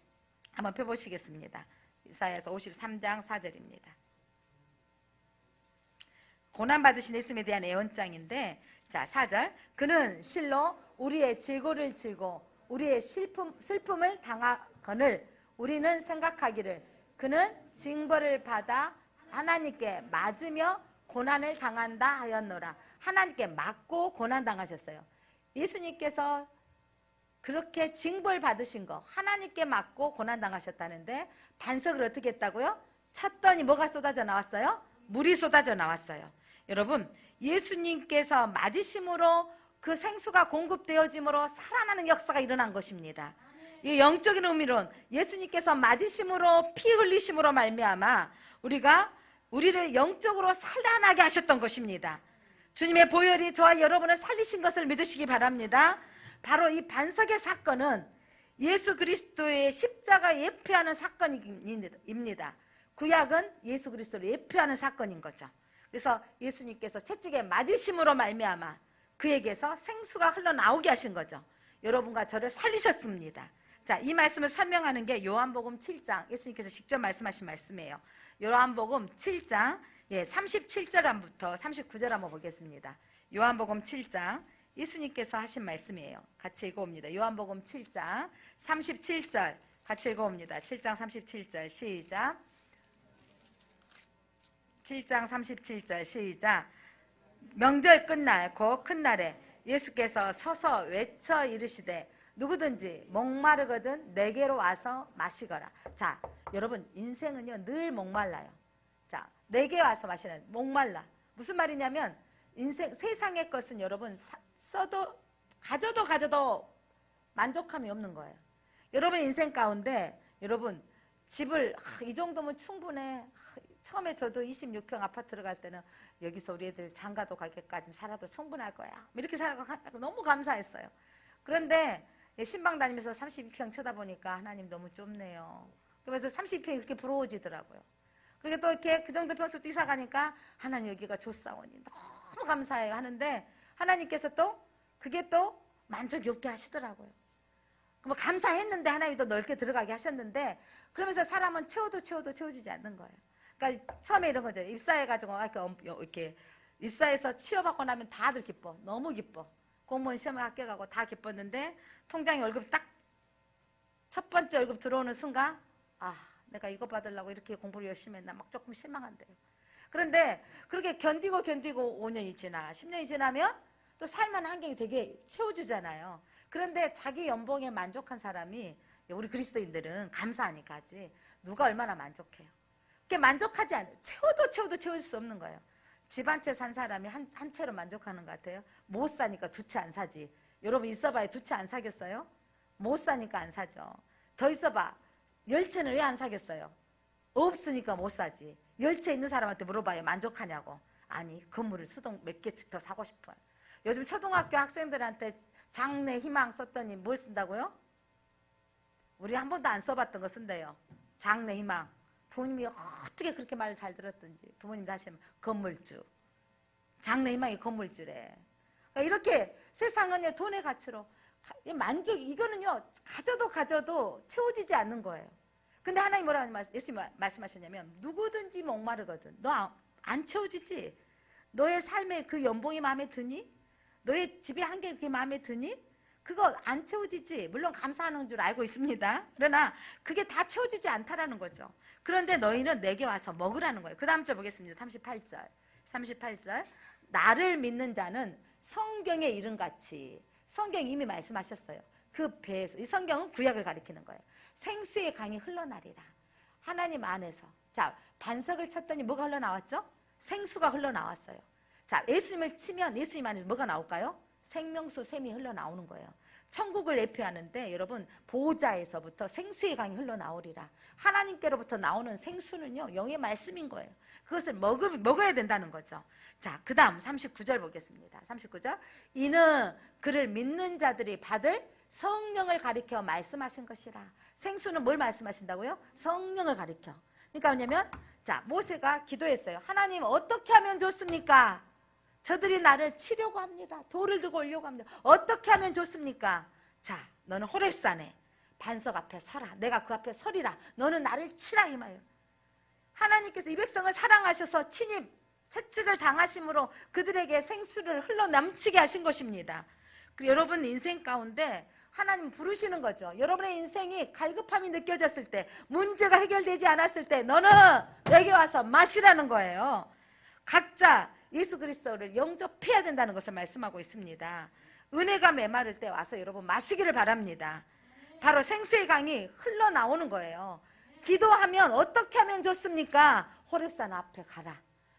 한번 펴보시겠습니다. 이사야서 53장 4절입니다. 고난받으신 예수님에 대한 예언장인데, 자, 4절. 그는 실로 우리의 질고를 지고 우리의 슬픔을 당하거늘 우리는 생각하기를 그는 징벌을 받아 하나님께 맞으며 고난을 당한다 하였노라. 하나님께 맞고 고난당하셨어요. 예수님께서 그렇게 징벌 받으신 거, 하나님께 맞고 고난당하셨다는데, 반석을 어떻게 했다고요? 쳤더니 뭐가 쏟아져 나왔어요? 물이 쏟아져 나왔어요. 여러분, 예수님께서 맞으심으로 그 생수가 공급되어짐으로 살아나는 역사가 일어난 것입니다. 이 영적인 의미론 예수님께서 맞으심으로 피 흘리심으로 말미암아 우리를 영적으로 살아나게 하셨던 것입니다. 주님의 보혈이 저와 여러분을 살리신 것을 믿으시기 바랍니다. 바로 이 반석의 사건은 예수 그리스도의 십자가 예표하는 사건입니다. 구약은 예수 그리스도를 예표하는 사건인 거죠. 그래서 예수님께서 채찍에 맞으심으로 말미암아 그에게서 생수가 흘러나오게 하신 거죠. 여러분과 저를 살리셨습니다. 자, 이 말씀을 설명하는 게 요한복음 7장, 예수님께서 직접 말씀하신 말씀이에요. 요한복음 7장 37절부터 39절 한번 보겠습니다. 요한복음 7장 예수님께서 하신 말씀이에요. 같이 읽어봅니다. 요한복음 7장 37절 같이 읽어봅니다. 7장 37절 시작. 7장 37절 시작. 명절 끝날 곧 큰 날에 예수께서 서서 외쳐 이르시되 누구든지 목마르거든 내게로 와서 마시거라. 자, 여러분 인생은요 늘 목말라요. 자, 내게 와서 마시는 목말라. 무슨 말이냐면 인생 세상의 것은 여러분 써도 가져도 만족함이 없는 거예요. 여러분 인생 가운데 여러분 집을 이 정도면 충분해. 처음에 저도 26평 아파트를 갈 때는 여기서 우리 애들 장가도 갈 때까지 살아도 충분할 거야. 이렇게 살아가고 너무 감사했어요. 그런데 신방 다니면서 32평 쳐다보니까 하나님 너무 좁네요. 그래서 32평이 그렇게 부러워지더라고요. 그리고 또 이렇게 그 정도 평수 이사 가니까 하나님 여기가 좋사오니 너무 감사해요 하는데 하나님께서 또 그게 또 만족이 없게 하시더라고요. 뭐 감사했는데 하나님이 더 넓게 들어가게 하셨는데 그러면서 사람은 채워도 채워지지 않는 거예요. 그러니까 처음에 이런 거죠. 입사해가지고 이렇게 입사해서 취업하고 나면 다들 기뻐. 너무 기뻐. 공무원 시험에 합격하고 다 기뻤는데 통장에 월급 딱 첫 번째 월급 들어오는 순간 내가 이거 받으려고 이렇게 공부를 열심히 했나 막 조금 실망한대요. 그런데 그렇게 견디고 5년이 지나 10년이 지나면 또 살만한 환경이 되게 채워주잖아요. 그런데 자기 연봉에 만족한 사람이 우리 그리스도인들은 감사하니까지 누가 얼마나 만족해요. 그게 만족하지 않아요. 채워도 채울 수 없는 거예요. 집 한 채 산 사람이 한 채로 만족하는 것 같아요. 못 사니까 두 채 안 사지. 여러분 있어봐야 두 채 안 사겠어요? 못 사니까 안 사죠. 더 있어봐. 10채는 왜 안 사겠어요? 없으니까 못 사지. 10채 있는 사람한테 물어봐요. 만족하냐고. 아니 건물을 수동 몇 개씩 더 사고 싶어요. 요즘 초등학교 학생들한테 장래 희망 썼더니 뭘 쓴다고요? 우리 한 번도 안 써봤던 거 쓴대요. 장래 희망. 부모님이 어떻게 그렇게 말을 잘 들었든지 부모님도 하시면 건물주. 장래 희망이 건물주래. 그러니까 이렇게 세상은요 돈의 가치로 만족 이거는요 가져도 채워지지 않는 거예요. 근데 하나님 뭐라고 예수님 말씀하셨냐면 누구든지 목마르거든. 너 안 채워지지? 너의 삶의 그 연봉이 마음에 드니? 너의 집이 한 개 그게 마음에 드니? 그거 안 채워지지? 물론 감사하는 줄 알고 있습니다. 그러나 그게 다 채워지지 않다라는 거죠. 그런데 너희는 내게 와서 먹으라는 거예요. 그 다음 절 보겠습니다. 38절 나를 믿는 자는 성경에 이른같이 성경 이미 말씀하셨어요. 그 배에서 이 성경은 구약을 가리키는 거예요. 생수의 강이 흘러나리라. 하나님 안에서 자 반석을 쳤더니 뭐가 흘러나왔죠? 생수가 흘러나왔어요. 자 예수님을 치면 예수님 안에서 뭐가 나올까요? 생명수 샘이 흘러나오는 거예요. 천국을 예표하는데 여러분 보호자에서부터 생수의 강이 흘러나오리라. 하나님께로부터 나오는 생수는요 영의 말씀인 거예요. 그것을 먹어야 된다는 거죠. 자, 그 다음 39절 보겠습니다. 39절 이는 그를 믿는 자들이 받을 성령을 가리켜 말씀하신 것이라. 생수는 뭘 말씀하신다고요? 성령을 가리켜. 그러니까 뭐냐면 자 모세가 기도했어요. 하나님 어떻게 하면 좋습니까? 저들이 나를 치려고 합니다. 돌을 들고 오려고 합니다. 어떻게 하면 좋습니까? 자, 너는 호렙산에 반석 앞에 서라. 내가 그 앞에 서리라. 너는 나를 치라 이 말이에요. 하나님께서 이 백성을 사랑하셔서 친히 채찍을 당하심으로 그들에게 생수를 흘러넘치게 하신 것입니다. 여러분 인생 가운데 하나님 부르시는 거죠. 여러분의 인생이 갈급함이 느껴졌을 때 문제가 해결되지 않았을 때 너는 내게 와서 마시라는 거예요. 각자 예수 그리스도를 영접해야 된다는 것을 말씀하고 있습니다. 은혜가 메마를 때 와서 여러분 마시기를 바랍니다. 바로 생수의 강이 흘러나오는 거예요. 기도하면 어떻게 하면 좋습니까? 호렙산 앞에 가라.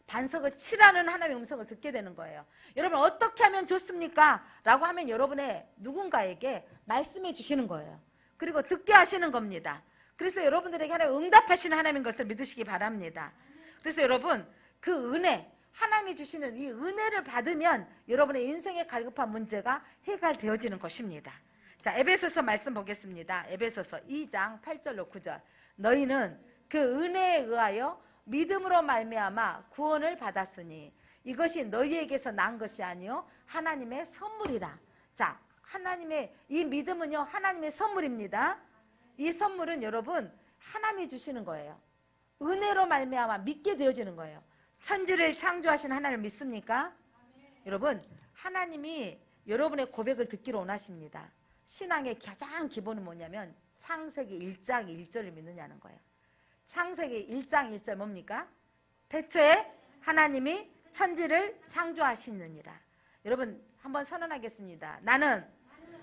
반석을 치라는 하나님의 음성을 듣게 되는 거예요. 여러분 어떻게 하면 좋습니까? 라고 하면 여러분의 누군가에게 말씀해 주시는 거예요. 그리고 듣게 하시는 겁니다. 그래서 여러분들에게 하나님 응답하시는 하나님인 것을 믿으시기 바랍니다. 그래서 여러분 그 은혜, 하나님이 주시는 이 은혜를 받으면 여러분의 인생의 갈급한 문제가 해결되어지는 것입니다. 자, 에베소서 말씀 보겠습니다. 에베소서 2장 8절로 9절. 너희는 그 은혜에 의하여 믿음으로 말미암아 구원을 받았으니 이것이 너희에게서 난 것이 아니요 하나님의 선물이라. 자, 하나님의 이 믿음은요 하나님의 선물입니다. 이 선물은 여러분 하나님이 주시는 거예요. 은혜로 말미암아 믿게 되어지는 거예요. 천지를 창조하신 하나님을 믿습니까? 여러분 하나님이 여러분의 고백을 듣기로 원하십니다. 신앙의 가장 기본은 뭐냐면 창세기 1장 1절을 믿느냐는 거예요. 창세기 1장 1절 뭡니까? 태초에 하나님이 천지를 창조하시느니라. 여러분 한번 선언하겠습니다. 나는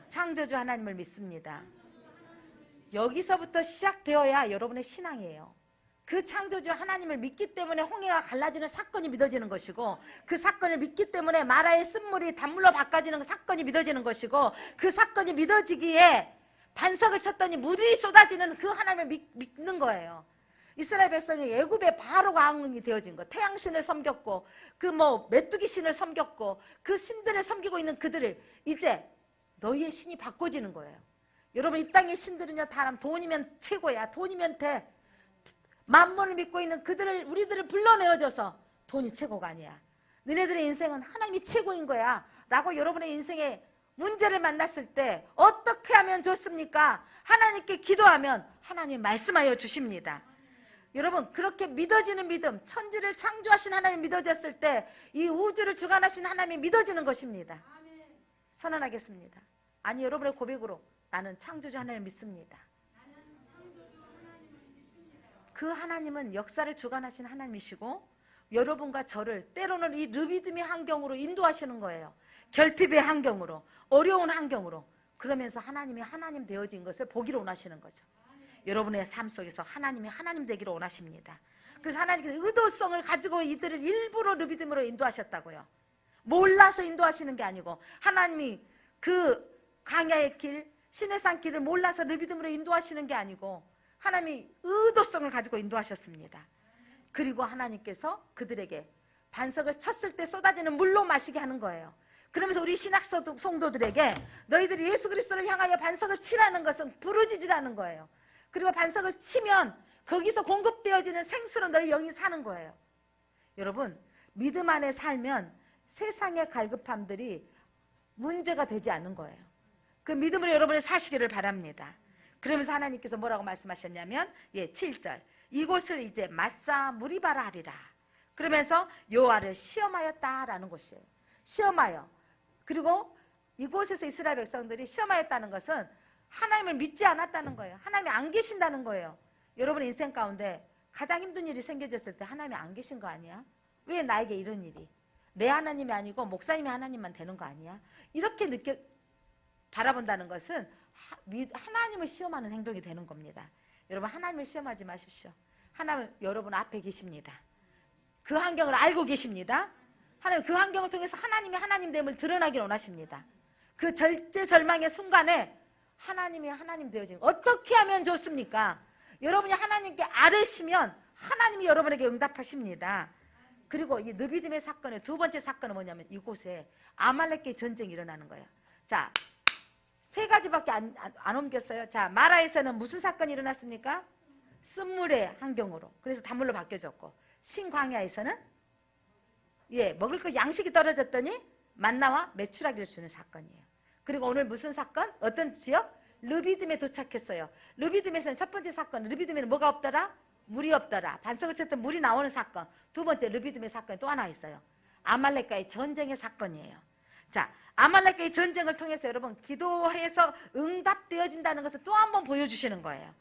창조주 하나님을 믿습니다. 여기서부터 시작되어야 여러분의 신앙이에요. 그 창조주 하나님을 믿기 때문에 홍해가 갈라지는 사건이 믿어지는 것이고, 그 사건을 믿기 때문에 마라의 쓴물이 단물로 바꿔지는 사건이 믿어지는 것이고, 그 사건이 믿어지기에 반석을 쳤더니 물이 쏟아지는 그 하나님을 믿는 거예요. 이스라엘 백성이 애굽의 바로가 왕이 되어진 것, 태양신을 섬겼고 그 메뚜기 신을 섬겼고 그 신들을 섬기고 있는 그들을 이제 너희의 신이 바꿔지는 거예요. 여러분 이 땅의 신들은요 다 돈이면 최고야, 돈이면 돼. 만몬을 믿고 있는 그들을 우리들을 불러내어줘서 돈이 최고가 아니야. 너네들의 인생은 하나님이 최고인 거야 라고 여러분의 인생에 문제를 만났을 때 어떻게 하면 좋습니까? 하나님께 기도하면 하나님이 말씀하여 주십니다. 여러분 그렇게 믿어지는 믿음, 천지를 창조하신 하나님 믿어졌을 때 이 우주를 주관하신 하나님이 믿어지는 것입니다. 선언하겠습니다. 아니 여러분의 고백으로 나는 창조주 하나님을 믿습니다. 그 하나님은 역사를 주관하신 하나님이시고 여러분과 저를 때로는 이 르비딤의 환경으로 인도하시는 거예요. 결핍의 환경으로, 어려운 환경으로. 그러면서 하나님이 하나님 되어진 것을 보기로 원하시는 거죠. 여러분의 삶 속에서 하나님이 하나님 되기를 원하십니다. 그래서 하나님께서 의도성을 가지고 이들을 일부러 르비딤으로 인도하셨다고요. 몰라서 인도하시는 게 아니고 하나님이 그 광야의 길, 시내산 길을 몰라서 르비딤으로 인도하시는 게 아니고 하나님이 의도성을 가지고 인도하셨습니다. 그리고 하나님께서 그들에게 반석을 쳤을 때 쏟아지는 물로 마시게 하는 거예요. 그러면서 우리 신학 성도들에게 너희들이 예수 그리스도를 향하여 반석을 치라는 것은 부르짖으라는 거예요. 그리고 반석을 치면 거기서 공급되어지는 생수로 너희 영이 사는 거예요. 여러분 믿음 안에 살면 세상의 갈급함들이 문제가 되지 않는 거예요. 그 믿음으로 여러분이 사시기를 바랍니다. 그러면서 하나님께서 뭐라고 말씀하셨냐면 7절 이곳을 이제 마사 무리바라 하리라. 그러면서 여호와를 시험하였다라는 것이에요. 시험하여. 그리고 이곳에서 이스라엘 백성들이 시험하였다는 것은 하나님을 믿지 않았다는 거예요. 하나님이 안 계신다는 거예요. 여러분의 인생 가운데 가장 힘든 일이 생겨졌을 때 하나님이 안 계신 거 아니야? 왜 나에게 이런 일이? 내 하나님이 아니고 목사님이 하나님만 되는 거 아니야? 이렇게 바라본다는 것은 하나님을 시험하는 행동이 되는 겁니다. 여러분 하나님을 시험하지 마십시오. 하나님 여러분 앞에 계십니다. 그 환경을 알고 계십니다. 하나님 그 환경을 통해서 하나님이 하나님됨을 드러나기를 원하십니다. 그 절제절망의 순간에 하나님이 하나님 되어진 어떻게 하면 좋습니까? 여러분이 하나님께 아뢰시면 하나님이 여러분에게 응답하십니다. 그리고 이 느비딤의 사건의 두 번째 사건은 뭐냐면 이곳에 아말렉의 전쟁이 일어나는 거예요. 자, 세 가지밖에 안 옮겼어요. 자, 마라에서는 무슨 사건이 일어났습니까? 쓴물의 환경으로. 그래서 단물로 바뀌어졌고, 신광야에서는 먹을 것이 양식이 떨어졌더니 만나와 메추라기를 주는 사건이에요. 그리고 오늘 무슨 사건? 어떤 지역? 르비딤에 도착했어요. 르비딤에서는 첫 번째 사건, 르비딤에는 뭐가 없더라? 물이 없더라. 반석을 쳤던 물이 나오는 사건. 두 번째 르비딤의 사건이 또 하나 있어요. 아말렉과의 전쟁의 사건이에요. 자, 아말렉과의 전쟁을 통해서 여러분 기도해서 응답되어진다는 것을 또 한 번 보여주시는 거예요.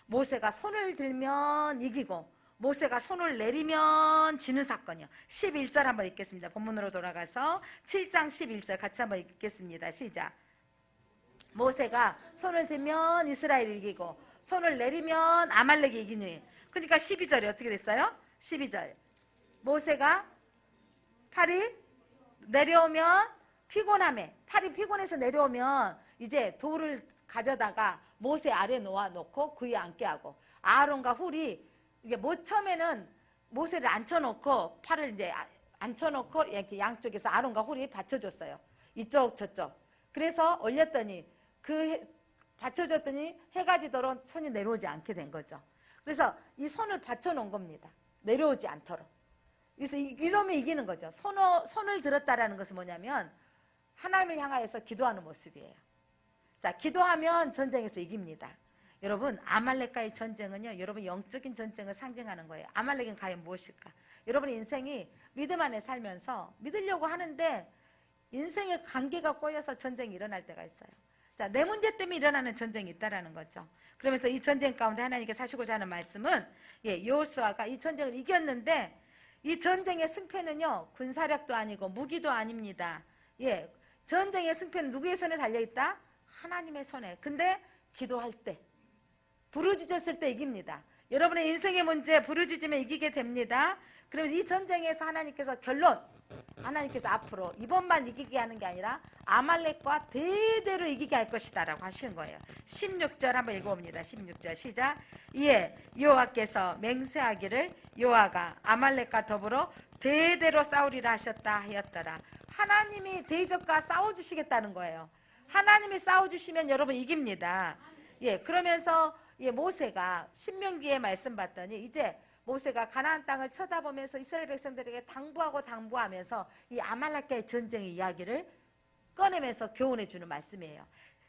모세가 손을 들면 이기고 모세가 손을 내리면 지는 사건이요. 11절 한번 읽겠습니다. 본문으로 돌아가서 7장 11절 같이 한번 읽겠습니다. 시작. 모세가 손을 들면 이스라엘이 이기고 손을 내리면 아말렉이 이기니. 그러니까 12절이 어떻게 됐어요? 12절. 모세가 팔이 내려오면 피곤함에, 팔이 피곤해서 내려오면 이제 돌을 가져다가 모세 아래 놓아놓고 그 위에 앉게 하고, 아론과 훌이 이게 처음에는 모세를 앉혀놓고 팔을 이제 앉혀놓고 이렇게 양쪽에서 아론과 훌이 받쳐줬어요. 이쪽 저쪽. 그래서 올렸더니 받쳐줬더니 해가 지도록 손이 내려오지 않게 된 거죠. 그래서 이 손을 받쳐놓은 겁니다. 내려오지 않도록. 그래서 이러면 이기는 거죠. 손을 들었다라는 것은 뭐냐면 하나님을 향하여서 기도하는 모습이에요. 자, 기도하면 전쟁에서 이깁니다. 여러분, 아말렉과의 전쟁은요, 여러분 영적인 전쟁을 상징하는 거예요. 아말렉은 과연 무엇일까? 여러분 인생이 믿음 안에 살면서 믿으려고 하는데 인생의 관계가 꼬여서 전쟁이 일어날 때가 있어요. 자, 내 문제 때문에 일어나는 전쟁이 있다라는 거죠. 그러면서 이 전쟁 가운데 하나님께서 하시고자 하는 말씀은, 여호수아가 이 전쟁을 이겼는데 이 전쟁의 승패는요, 군사력도 아니고 무기도 아닙니다. 전쟁의 승패는 누구의 손에 달려있다? 하나님의 손에. 근데 기도할 때, 부르짖었을 때 이깁니다. 여러분의 인생의 문제 부르짖으면 이기게 됩니다. 그러면서 이 전쟁에서 하나님께서 결론, 하나님께서 앞으로 이번만 이기게 하는 게 아니라 아말렉과 대대로 이기게 할 것이다 라고 하시는 거예요. 16절 한번 읽어봅니다. 16절 시작. 이에 여호와께서 맹세하기를 여호와가 아말렉과 더불어 대대로 싸우리라 하셨다 하였더라. 하나님이 대적과 싸워주시겠다는 거예요. 하나님이 싸워주시면 여러분 이깁니다. 그러면서 모세가 신명기에 말씀 봤더니 이제 모세가 가나안 땅을 쳐다보면서 이스라엘 백성들에게 당부하면서 이 아말렉과의 전쟁의 이야기를 꺼내면서 교훈해 주는 말씀이에요.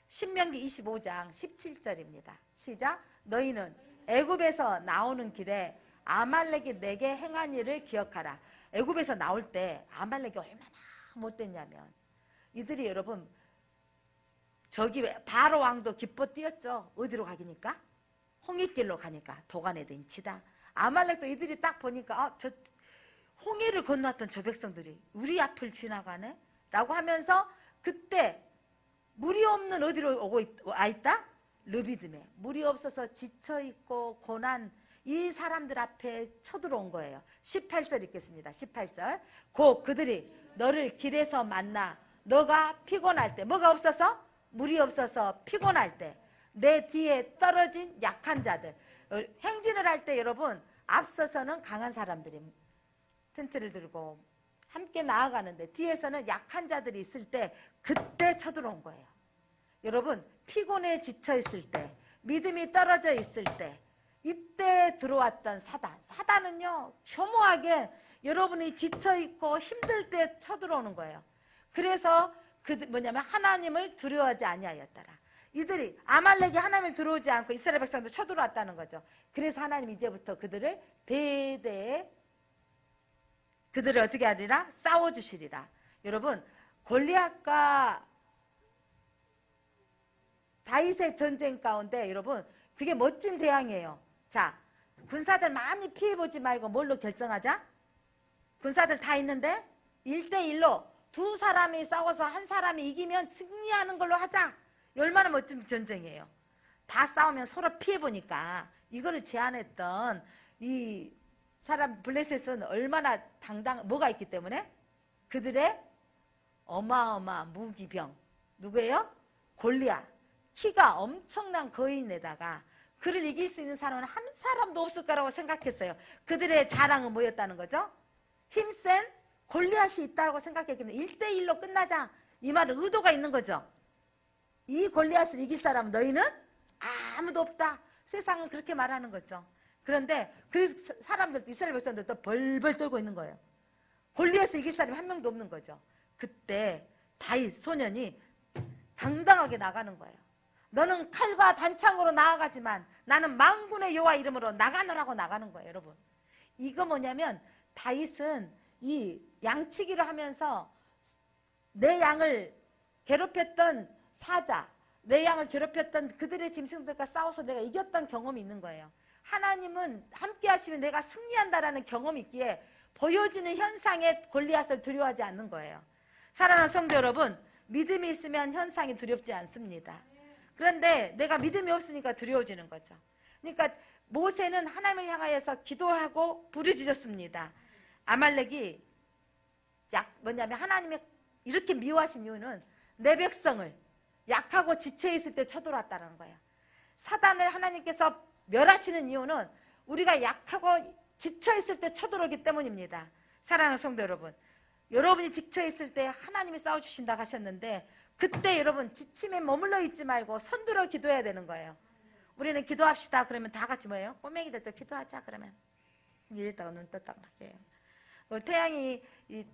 신명기 25장 17절입니다. 시작. 너희는 애굽에서 나오는 길에 아말렉이 내게 행한 일을 기억하라. 애굽에서 나올 때 아말렉이 얼마나 못됐냐면, 이들이 여러분 저기 바로 왕도 기뻐 뛰었죠. 어디로 가기니까? 홍해길로 가니까 도간에도 인치다. 아말렉도 이들이 딱 보니까 저 홍해를 건너왔던 저 백성들이 우리 앞을 지나가네? 라고 하면서 그때 물이 없는 어디로 와 있다? 르비딤에. 물이 없어서 지쳐있고 고난, 이 사람들 앞에 쳐들어온 거예요. 18절 읽겠습니다. 18절. 곧 그들이 너를 길에서 만나 너가 피곤할 때, 뭐가 없어서? 물이 없어서 피곤할 때, 내 뒤에 떨어진 약한 자들. 행진을 할 때 여러분 앞서서는 강한 사람들이 텐트를 들고 함께 나아가는데 뒤에서는 약한 자들이 있을 때 그때 쳐들어온 거예요. 여러분 피곤해 지쳐 있을 때, 믿음이 떨어져 있을 때, 이때 들어왔던 사단은요 혐오하게 여러분이 지쳐있고 힘들 때 쳐들어오는 거예요. 그래서 뭐냐면 하나님을 두려워하지 아니하였더라. 이들이 아말렉이 하나님을 들어오지 않고 이스라엘 백성도 쳐들어왔다는 거죠. 그래서 하나님 이제부터 그들을 대대에 그들을 어떻게 하리라? 싸워주시리라. 여러분 골리앗과 다윗의 전쟁 가운데 여러분 그게 멋진 대항이에요. 자, 군사들 많이 피해보지 말고 뭘로 결정하자? 군사들 다 있는데 1대1로 두 사람이 싸워서 한 사람이 이기면 승리하는 걸로 하자. 얼마나 멋진 전쟁이에요. 다 싸우면 서로 피해보니까 이거를 제안했던 이 사람 블레셋은 얼마나 뭐가 있기 때문에? 그들의 어마어마한 무기병. 누구예요? 골리앗. 키가 엄청난 거인에다가 그를 이길 수 있는 사람은 한 사람도 없을 거라고 생각했어요. 그들의 자랑은 뭐였다는 거죠? 힘센 골리앗이 있다고 생각했기는 1대1로 끝나자. 이 말은 의도가 있는 거죠. 이 골리앗을 이길 사람은 너희는 아무도 없다. 세상은 그렇게 말하는 거죠. 그런데 그래서 사람들도 이스라엘 백성들도 벌벌 떨고 있는 거예요. 골리앗을 이길 사람이 한 명도 없는 거죠. 그때 다윗 소년이 당당하게 나가는 거예요. 너는 칼과 단창으로 나아가지만 나는 만군의 여호와 이름으로 나가노라고 나가는 거예요. 여러분 이거 뭐냐면 다윗은 이 양치기를 하면서 내 양을 괴롭혔던 사자, 내 양을 괴롭혔던 그들의 짐승들과 싸워서 내가 이겼던 경험이 있는 거예요. 하나님은 함께 하시면 내가 승리한다라는 경험이 있기에 보여지는 현상에 골리앗을 두려워하지 않는 거예요. 사랑하는 성도 여러분, 믿음이 있으면 현상이 두렵지 않습니다. 그런데 내가 믿음이 없으니까 두려워지는 거죠. 그러니까 모세는 하나님을 향하여서 기도하고 부르짖었습니다. 아말렉이 뭐냐면 하나님의 이렇게 미워하신 이유는 내 백성을 약하고 지쳐있을 때 쳐들어왔다는 거예요. 사단을 하나님께서 멸하시는 이유는 우리가 약하고 지쳐있을 때 쳐들어오기 때문입니다. 사랑하는 성도 여러분, 여러분이 지쳐있을 때 하나님이 싸워주신다고 하셨는데 그때 여러분 지침에 머물러 있지 말고 손들어 기도해야 되는 거예요. 우리는 기도합시다 그러면 다 같이 뭐예요? 꼬맹이들도 기도하자 그러면 이랬다가 눈 떴다가 말이에요. 태양이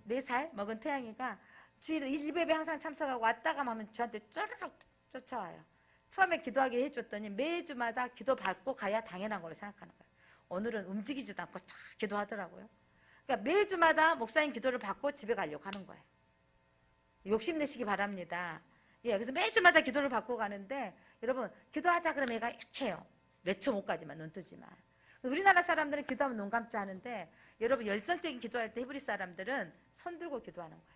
4살 먹은 태양이가 주일에 일베에 항상 참석하고 왔다가 하면 저한테 쪼르륵 쫓아와요. 처음에 기도하게 해줬더니 매주마다 기도 받고 가야 당연한 걸로 생각하는 거예요. 오늘은 움직이지도 않고 쫙 기도하더라고요. 그러니까 매주마다 목사님 기도를 받고 집에 가려고 하는 거예요. 욕심내시기 바랍니다. 예, 그래서 매주마다 기도를 받고 가는데 여러분 기도하자 그러면 얘가 이렇게 해요. 몇 초 못 가지만 눈 뜨지만. 우리나라 사람들은 기도하면 눈 감자 하는데 여러분 열정적인 기도할 때 히브리 사람들은 손 들고 기도하는 거예요.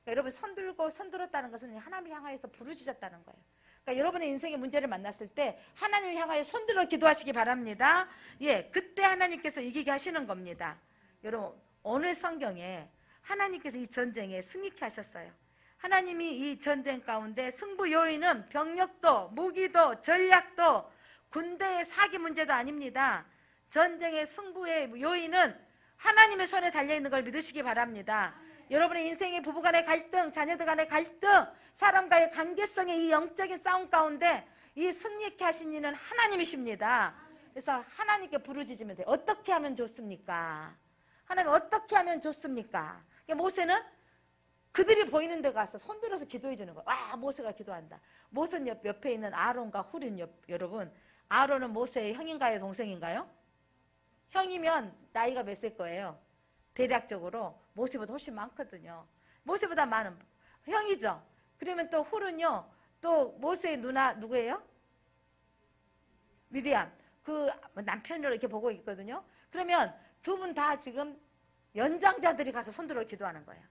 그러니까 여러분 손 들고 손 들었다는 것은 하나님을 향하여서 부르짖었다는 거예요. 그러니까 여러분의 인생의 문제를 만났을 때 하나님을 향하여 손 들어 기도하시기 바랍니다. 예, 그때 하나님께서 이기게 하시는 겁니다. 여러분 오늘 성경에 하나님께서 이 전쟁에 승리케 하셨어요. 하나님이 이 전쟁 가운데 승부 요인은 병력도 무기도 전략도 군대의 사기 문제도 아닙니다. 전쟁의 승부의 요인은 하나님의 손에 달려있는 걸 믿으시기 바랍니다. 여러분의 인생의 부부간의 갈등, 자녀들 간의 갈등, 사람과의 관계성의 이 영적인 싸움 가운데 이 승리케 하신 이는 하나님이십니다. 그래서 하나님께 부르짖으면 돼요. 어떻게 하면 좋습니까? 하나님 어떻게 하면 좋습니까? 모세는 그들이 보이는 데 가서 손들어서 기도해 주는 거예요. 와, 모세가 기도한다. 모세 옆에 있는 아론과 훌인 여러분, 아론은 모세의 형인가요? 동생인가요? 형이면 나이가 몇 살 거예요? 대략적으로 모세보다 훨씬 많거든요. 모세보다 많은 형이죠. 그러면 또 훌은요, 또 모세의 누나 누구예요? 미리암. 그 남편으로 이렇게 보고 있거든요. 그러면 두 분 다 지금 연장자들이 가서 손들어 기도하는 거예요.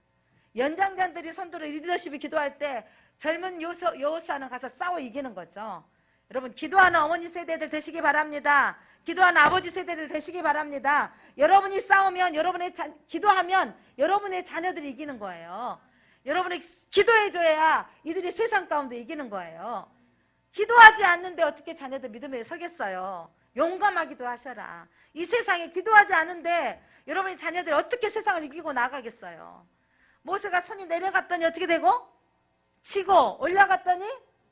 연장자들이 손들어 리더십이 기도할 때 젊은 여호수아는 가서 싸워 이기는 거죠. 여러분 기도하는 어머니 세대들 되시기 바랍니다. 기도하는 아버지 세대들 되시기 바랍니다. 여러분이 싸우면 기도하면 여러분의 자녀들이 이기는 거예요. 여러분이 기도해줘야 이들이 세상 가운데 이기는 거예요. 기도하지 않는데 어떻게 자녀들 믿음에 서겠어요. 용감하기도 하셔라. 이 세상에 기도하지 않은데 여러분의 자녀들이 어떻게 세상을 이기고 나가겠어요. 모세가 손이 내려갔더니 어떻게 되고 치고 올라갔더니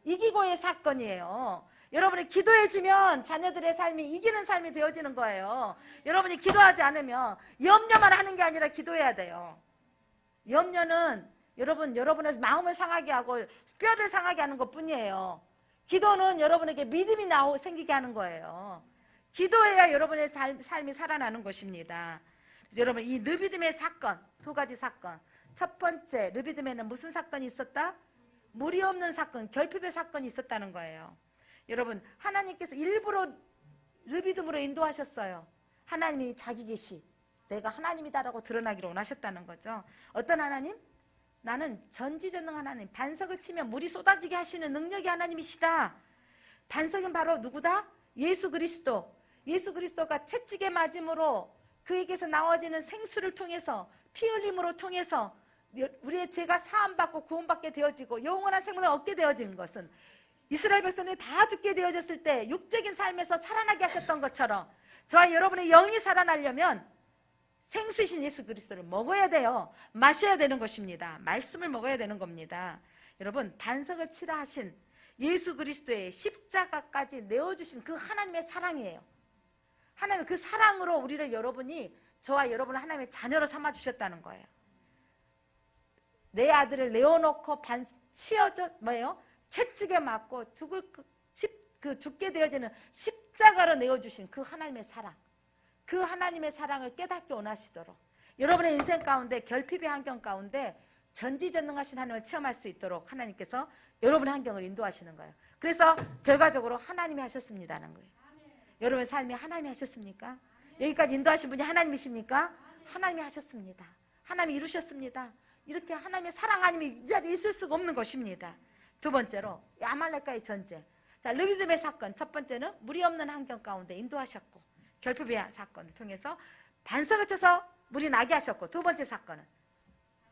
이기고의 사건이에요. 여러분이 기도해주면 자녀들의 삶이 이기는 삶이 되어지는 거예요. 여러분이 기도하지 않으면 염려만 하는 게 아니라 기도해야 돼요. 염려는 여러분의 마음을 상하게 하고 뼈를 상하게 하는 것뿐이에요. 기도는 여러분에게 믿음이 생기게 하는 거예요. 기도해야 여러분의 삶이 살아나는 것입니다. 여러분 이 르비딤의 사건, 두 가지 사건. 첫 번째 르비딤에는 무슨 사건이 있었다? 물이 없는 사건, 결핍의 사건이 있었다는 거예요. 여러분 하나님께서 일부러 르비딤으로 인도하셨어요. 하나님이 자기 계시, 내가 하나님이다라고 드러나기로 원하셨다는 거죠. 어떤 하나님? 나는 전지전능 하나님, 반석을 치면 물이 쏟아지게 하시는 능력의 하나님이시다. 반석은 바로 누구다? 예수 그리스도. 예수 그리스도가 채찍에 맞음으로 그에게서 나와지는 생수를 통해서 피 흘림으로 통해서 우리의 죄가 사함받고 구원받게 되어지고 영원한 생명을 얻게 되어진 것은 이스라엘 백성들이 다 죽게 되어졌을 때 육적인 삶에서 살아나게 하셨던 것처럼 저와 여러분의 영이 살아나려면 생수이신 예수 그리스도를 먹어야 돼요. 마셔야 되는 것입니다. 말씀을 먹어야 되는 겁니다. 여러분 반석을 치라 하신 예수 그리스도의 십자가까지 내어주신 그 하나님의 사랑이에요. 하나님의 그 사랑으로 우리를 여러분이 저와 여러분을 하나님의 자녀로 삼아주셨다는 거예요. 내 아들을 내어놓고 치어져 채찍에 맞고 죽게 되어지는 십자가로 내어주신 그 하나님의 사랑, 그 하나님의 사랑을 깨닫게 원하시도록 여러분의 인생 가운데 결핍의 환경 가운데 전지전능하신 하나님을 체험할 수 있도록 하나님께서 여러분의 환경을 인도하시는 거예요. 그래서 결과적으로 하나님이 하셨습니다는 거예요. 여러분의 삶이 하나님이 하셨습니까? 여기까지 인도하신 분이 하나님이십니까? 하나님이 하셨습니다. 하나님이 이루셨습니다. 이렇게 하나님의 사랑 아니면 이 자리에 있을 수가 없는 것입니다. 두 번째로 아말렉과의 전쟁. 자, 르비딤의 사건. 첫 번째는 물이 없는 환경 가운데 인도하셨고 결핍의 사건을 통해서 반석을 쳐서 물이 나게 하셨고, 두 번째 사건은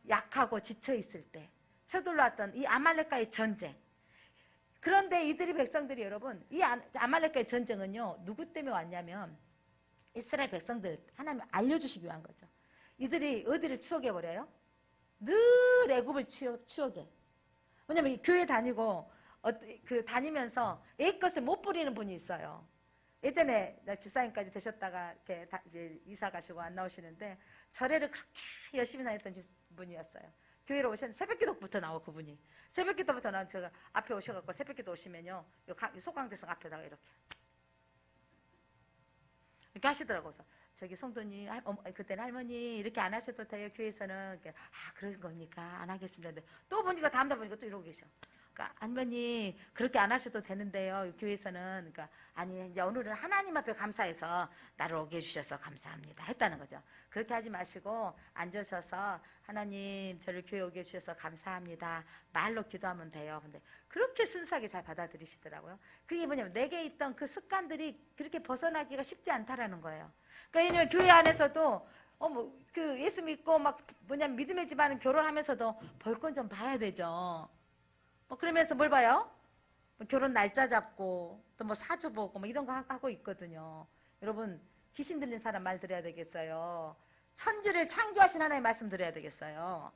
약하고 지쳐있을 때 쳐들어왔던 이 아말렉과의 전쟁. 그런데 이들이 백성들이 여러분, 이 아말렉과의 전쟁은요, 누구 때문에 왔냐면 이스라엘 백성들 하나님 알려주시기 위한 거죠. 이들이 어디를 추억해버려요? 늘 애굽을 추억해. 왜냐면 교회 다니고 다니면서 애 것을 못 부리는 분이 있어요. 예전에 집사님까지 되셨다가 이렇게 이제 이사 가시고 안 나오시는데 절에를 그렇게 열심히 다녔던 분이었어요. 교회로 오셨는데 새벽기도부터 나와 그분이. 새벽기도부터 나와 제가 앞에 오셔갖고 새벽기도 오시면요, 소강대성 앞에다가 이렇게 하시더라고요. 그래서 저기 성도님, 그때는 할머니 이렇게 안 하셔도 돼요. 교회에서는. 그런 겁니까? 안 하겠습니다. 또 보니까 다음날 보니까 또 이러고 계셔. 그러니까 할머니 그렇게 안 하셔도 되는데요. 교회에서는. 그러니까 아니 이제 오늘은 하나님 앞에 감사해서 나를 오게 해주셔서 감사합니다 했다는 거죠. 그렇게 하지 마시고 앉으셔서 하나님 저를 교회 오게 해주셔서 감사합니다 말로 기도하면 돼요. 근데 그렇게 순수하게 잘 받아들이시더라고요. 그게 뭐냐면 내게 있던 그 습관들이 그렇게 벗어나기가 쉽지 않다라는 거예요. 그러니까 왜냐면 교회 안에서도 그 예수 믿고 뭐냐면 믿음의 집안은 결혼하면서도 볼 건 좀 봐야 되죠. 그러면서 뭘 봐요? 결혼 날짜 잡고 또 사주 보고 이런 거 하고 있거든요. 여러분 귀신 들린 사람 말 들어야 되겠어요? 천지를 창조하신 하나님의 말씀 드려야 되겠어요?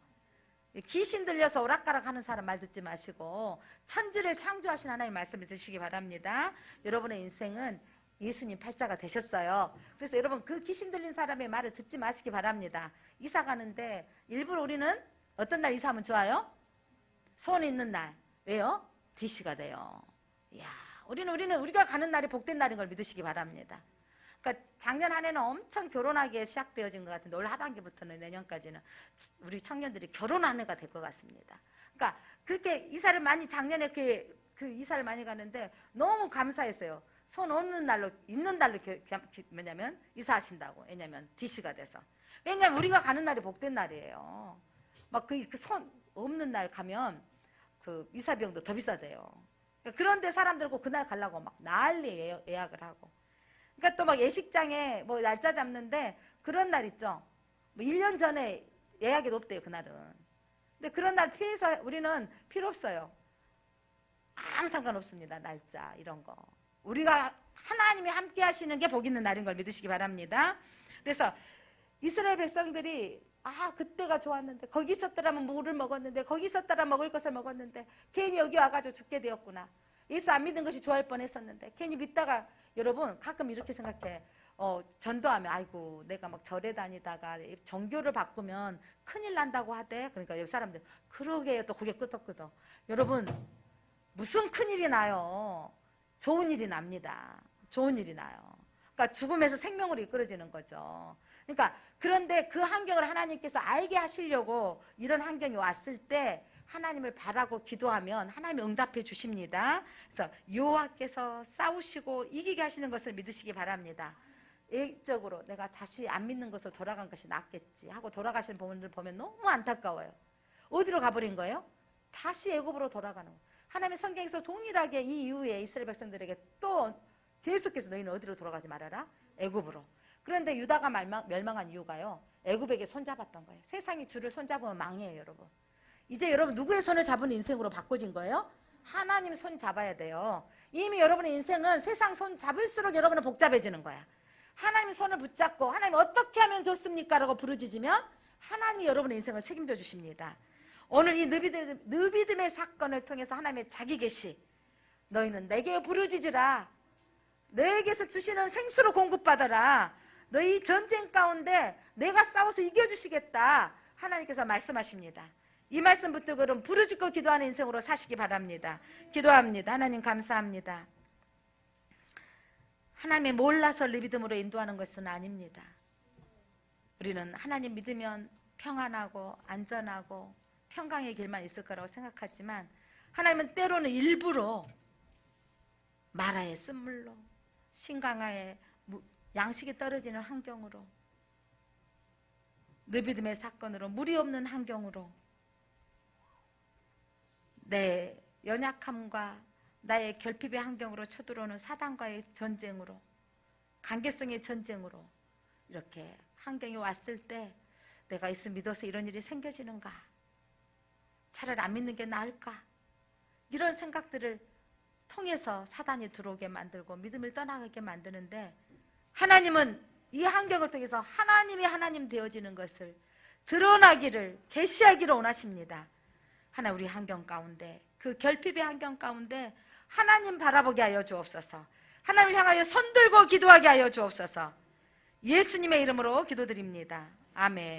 귀신 들려서 오락가락 하는 사람 말 듣지 마시고 천지를 창조하신 하나님의 말씀을 드시기 바랍니다. 여러분의 인생은 예수님 팔자가 되셨어요. 그래서 여러분 그 귀신 들린 사람의 말을 듣지 마시기 바랍니다. 이사 가는데 일부러 우리는 어떤 날 이사하면 좋아요? 손 있는 날. 왜요? DC가 돼요. 이야, 우리가 가는 날이 복된 날인 걸 믿으시기 바랍니다. 그러니까 작년 한 해는 엄청 결혼하기에 시작되어진 것 같은데 올 하반기부터는 내년까지는 우리 청년들이 결혼 한 해가 될 것 같습니다. 그러니까 그렇게 이사를 많이 작년에 그 이사를 많이 가는데 너무 감사했어요. 손 없는 날로 있는 날로 뭐냐면 이사하신다고. 왜냐면 DC가 돼서. 왜냐면 우리가 가는 날이 복된 날이에요. 그 손 없는 날 가면 그 이사 비용도 더 비싸대요. 그런데 사람들 그날 가려고 난리 예약을 하고. 그러니까 또 예식장에 날짜 잡는데 그런 날 있죠. 1년 전에 예약이 높대요, 그날은. 근데 그런 날 피해서 우리는 필요 없어요. 아무 상관없습니다, 날짜 이런 거. 우리가 하나님이 함께 하시는 게 복 있는 날인 걸 믿으시기 바랍니다. 그래서 이스라엘 백성들이 그때가 좋았는데 거기 있었더라면 물을 먹었는데 거기 있었더라 먹을 것을 먹었는데 괜히 여기 와가지고 죽게 되었구나. 예수 안 믿은 것이 좋아할 뻔했었는데 괜히 믿다가 여러분 가끔 이렇게 생각해. 전도하면 아이고 내가 절에 다니다가 정교를 바꾸면 큰일 난다고 하대. 그러니까 옆 사람들 그러게요. 또 고개 끄덕끄덕. 여러분 무슨 큰일이 나요. 좋은 일이 납니다. 좋은 일이 나요. 그러니까 죽음에서 생명으로 이끌어지는 거죠. 그러니까 그런데 그 환경을 하나님께서 알게 하시려고 이런 환경이 왔을 때 하나님을 바라고 기도하면 하나님이 응답해 주십니다. 그래서 여호와께서 싸우시고 이기게 하시는 것을 믿으시기 바랍니다. 예적으로 내가 다시 안 믿는 것으로 돌아간 것이 낫겠지 하고 돌아가시는 분들 보면 너무 안타까워요. 어디로 가버린 거예요? 다시 애굽으로 돌아가는 거예요. 하나님의 성경에서 동일하게 이 이후에 이스라엘 백성들에게 또 계속해서 너희는 어디로 돌아가지 말아라? 애굽으로. 그런데 유다가 멸망한 이유가요. 애굽에게 손잡았던 거예요. 세상이 주를 손잡으면 망해요, 여러분. 이제 여러분 누구의 손을 잡은 인생으로 바꿔진 거예요? 하나님 손 잡아야 돼요. 이미 여러분의 인생은 세상 손 잡을수록 여러분은 복잡해지는 거야. 하나님 손을 붙잡고 하나님 어떻게 하면 좋습니까? 라고 부르짖으면 하나님이 여러분의 인생을 책임져 주십니다. 오늘 이 느비딤의 사건을 통해서 하나님의 자기 계시, 너희는 내게 부르짖으라. 너에게서 주시는 생수로 공급받아라. 너희 전쟁 가운데 내가 싸워서 이겨주시겠다. 하나님께서 말씀하십니다. 이 말씀 붙들고 그럼 부르짖고 기도하는 인생으로 사시기 바랍니다. 기도합니다. 하나님 감사합니다. 하나님의 몰라서 믿음으로 인도하는 것은 아닙니다. 우리는 하나님 믿으면 평안하고 안전하고 평강의 길만 있을 거라고 생각하지만 하나님은 때로는 일부러 마라의 쓴물로 신강하에 양식이 떨어지는 환경으로 느비딤의 사건으로 물이 없는 환경으로 내 연약함과 나의 결핍의 환경으로 쳐들어오는 사단과의 전쟁으로 관계성의 전쟁으로 이렇게 환경이 왔을 때 내가 예수 믿어서 이런 일이 생겨지는가? 차라리 안 믿는 게 나을까? 이런 생각들을 통해서 사단이 들어오게 만들고 믿음을 떠나게 만드는데, 하나님은 이 환경을 통해서 하나님이 하나님 되어지는 것을 드러나기를, 계시하기를 원하십니다. 하나 우리 환경 가운데, 그 결핍의 환경 가운데 하나님 바라보게 하여 주옵소서. 하나님을 향하여 손들고 기도하게 하여 주옵소서. 예수님의 이름으로 기도드립니다. 아멘.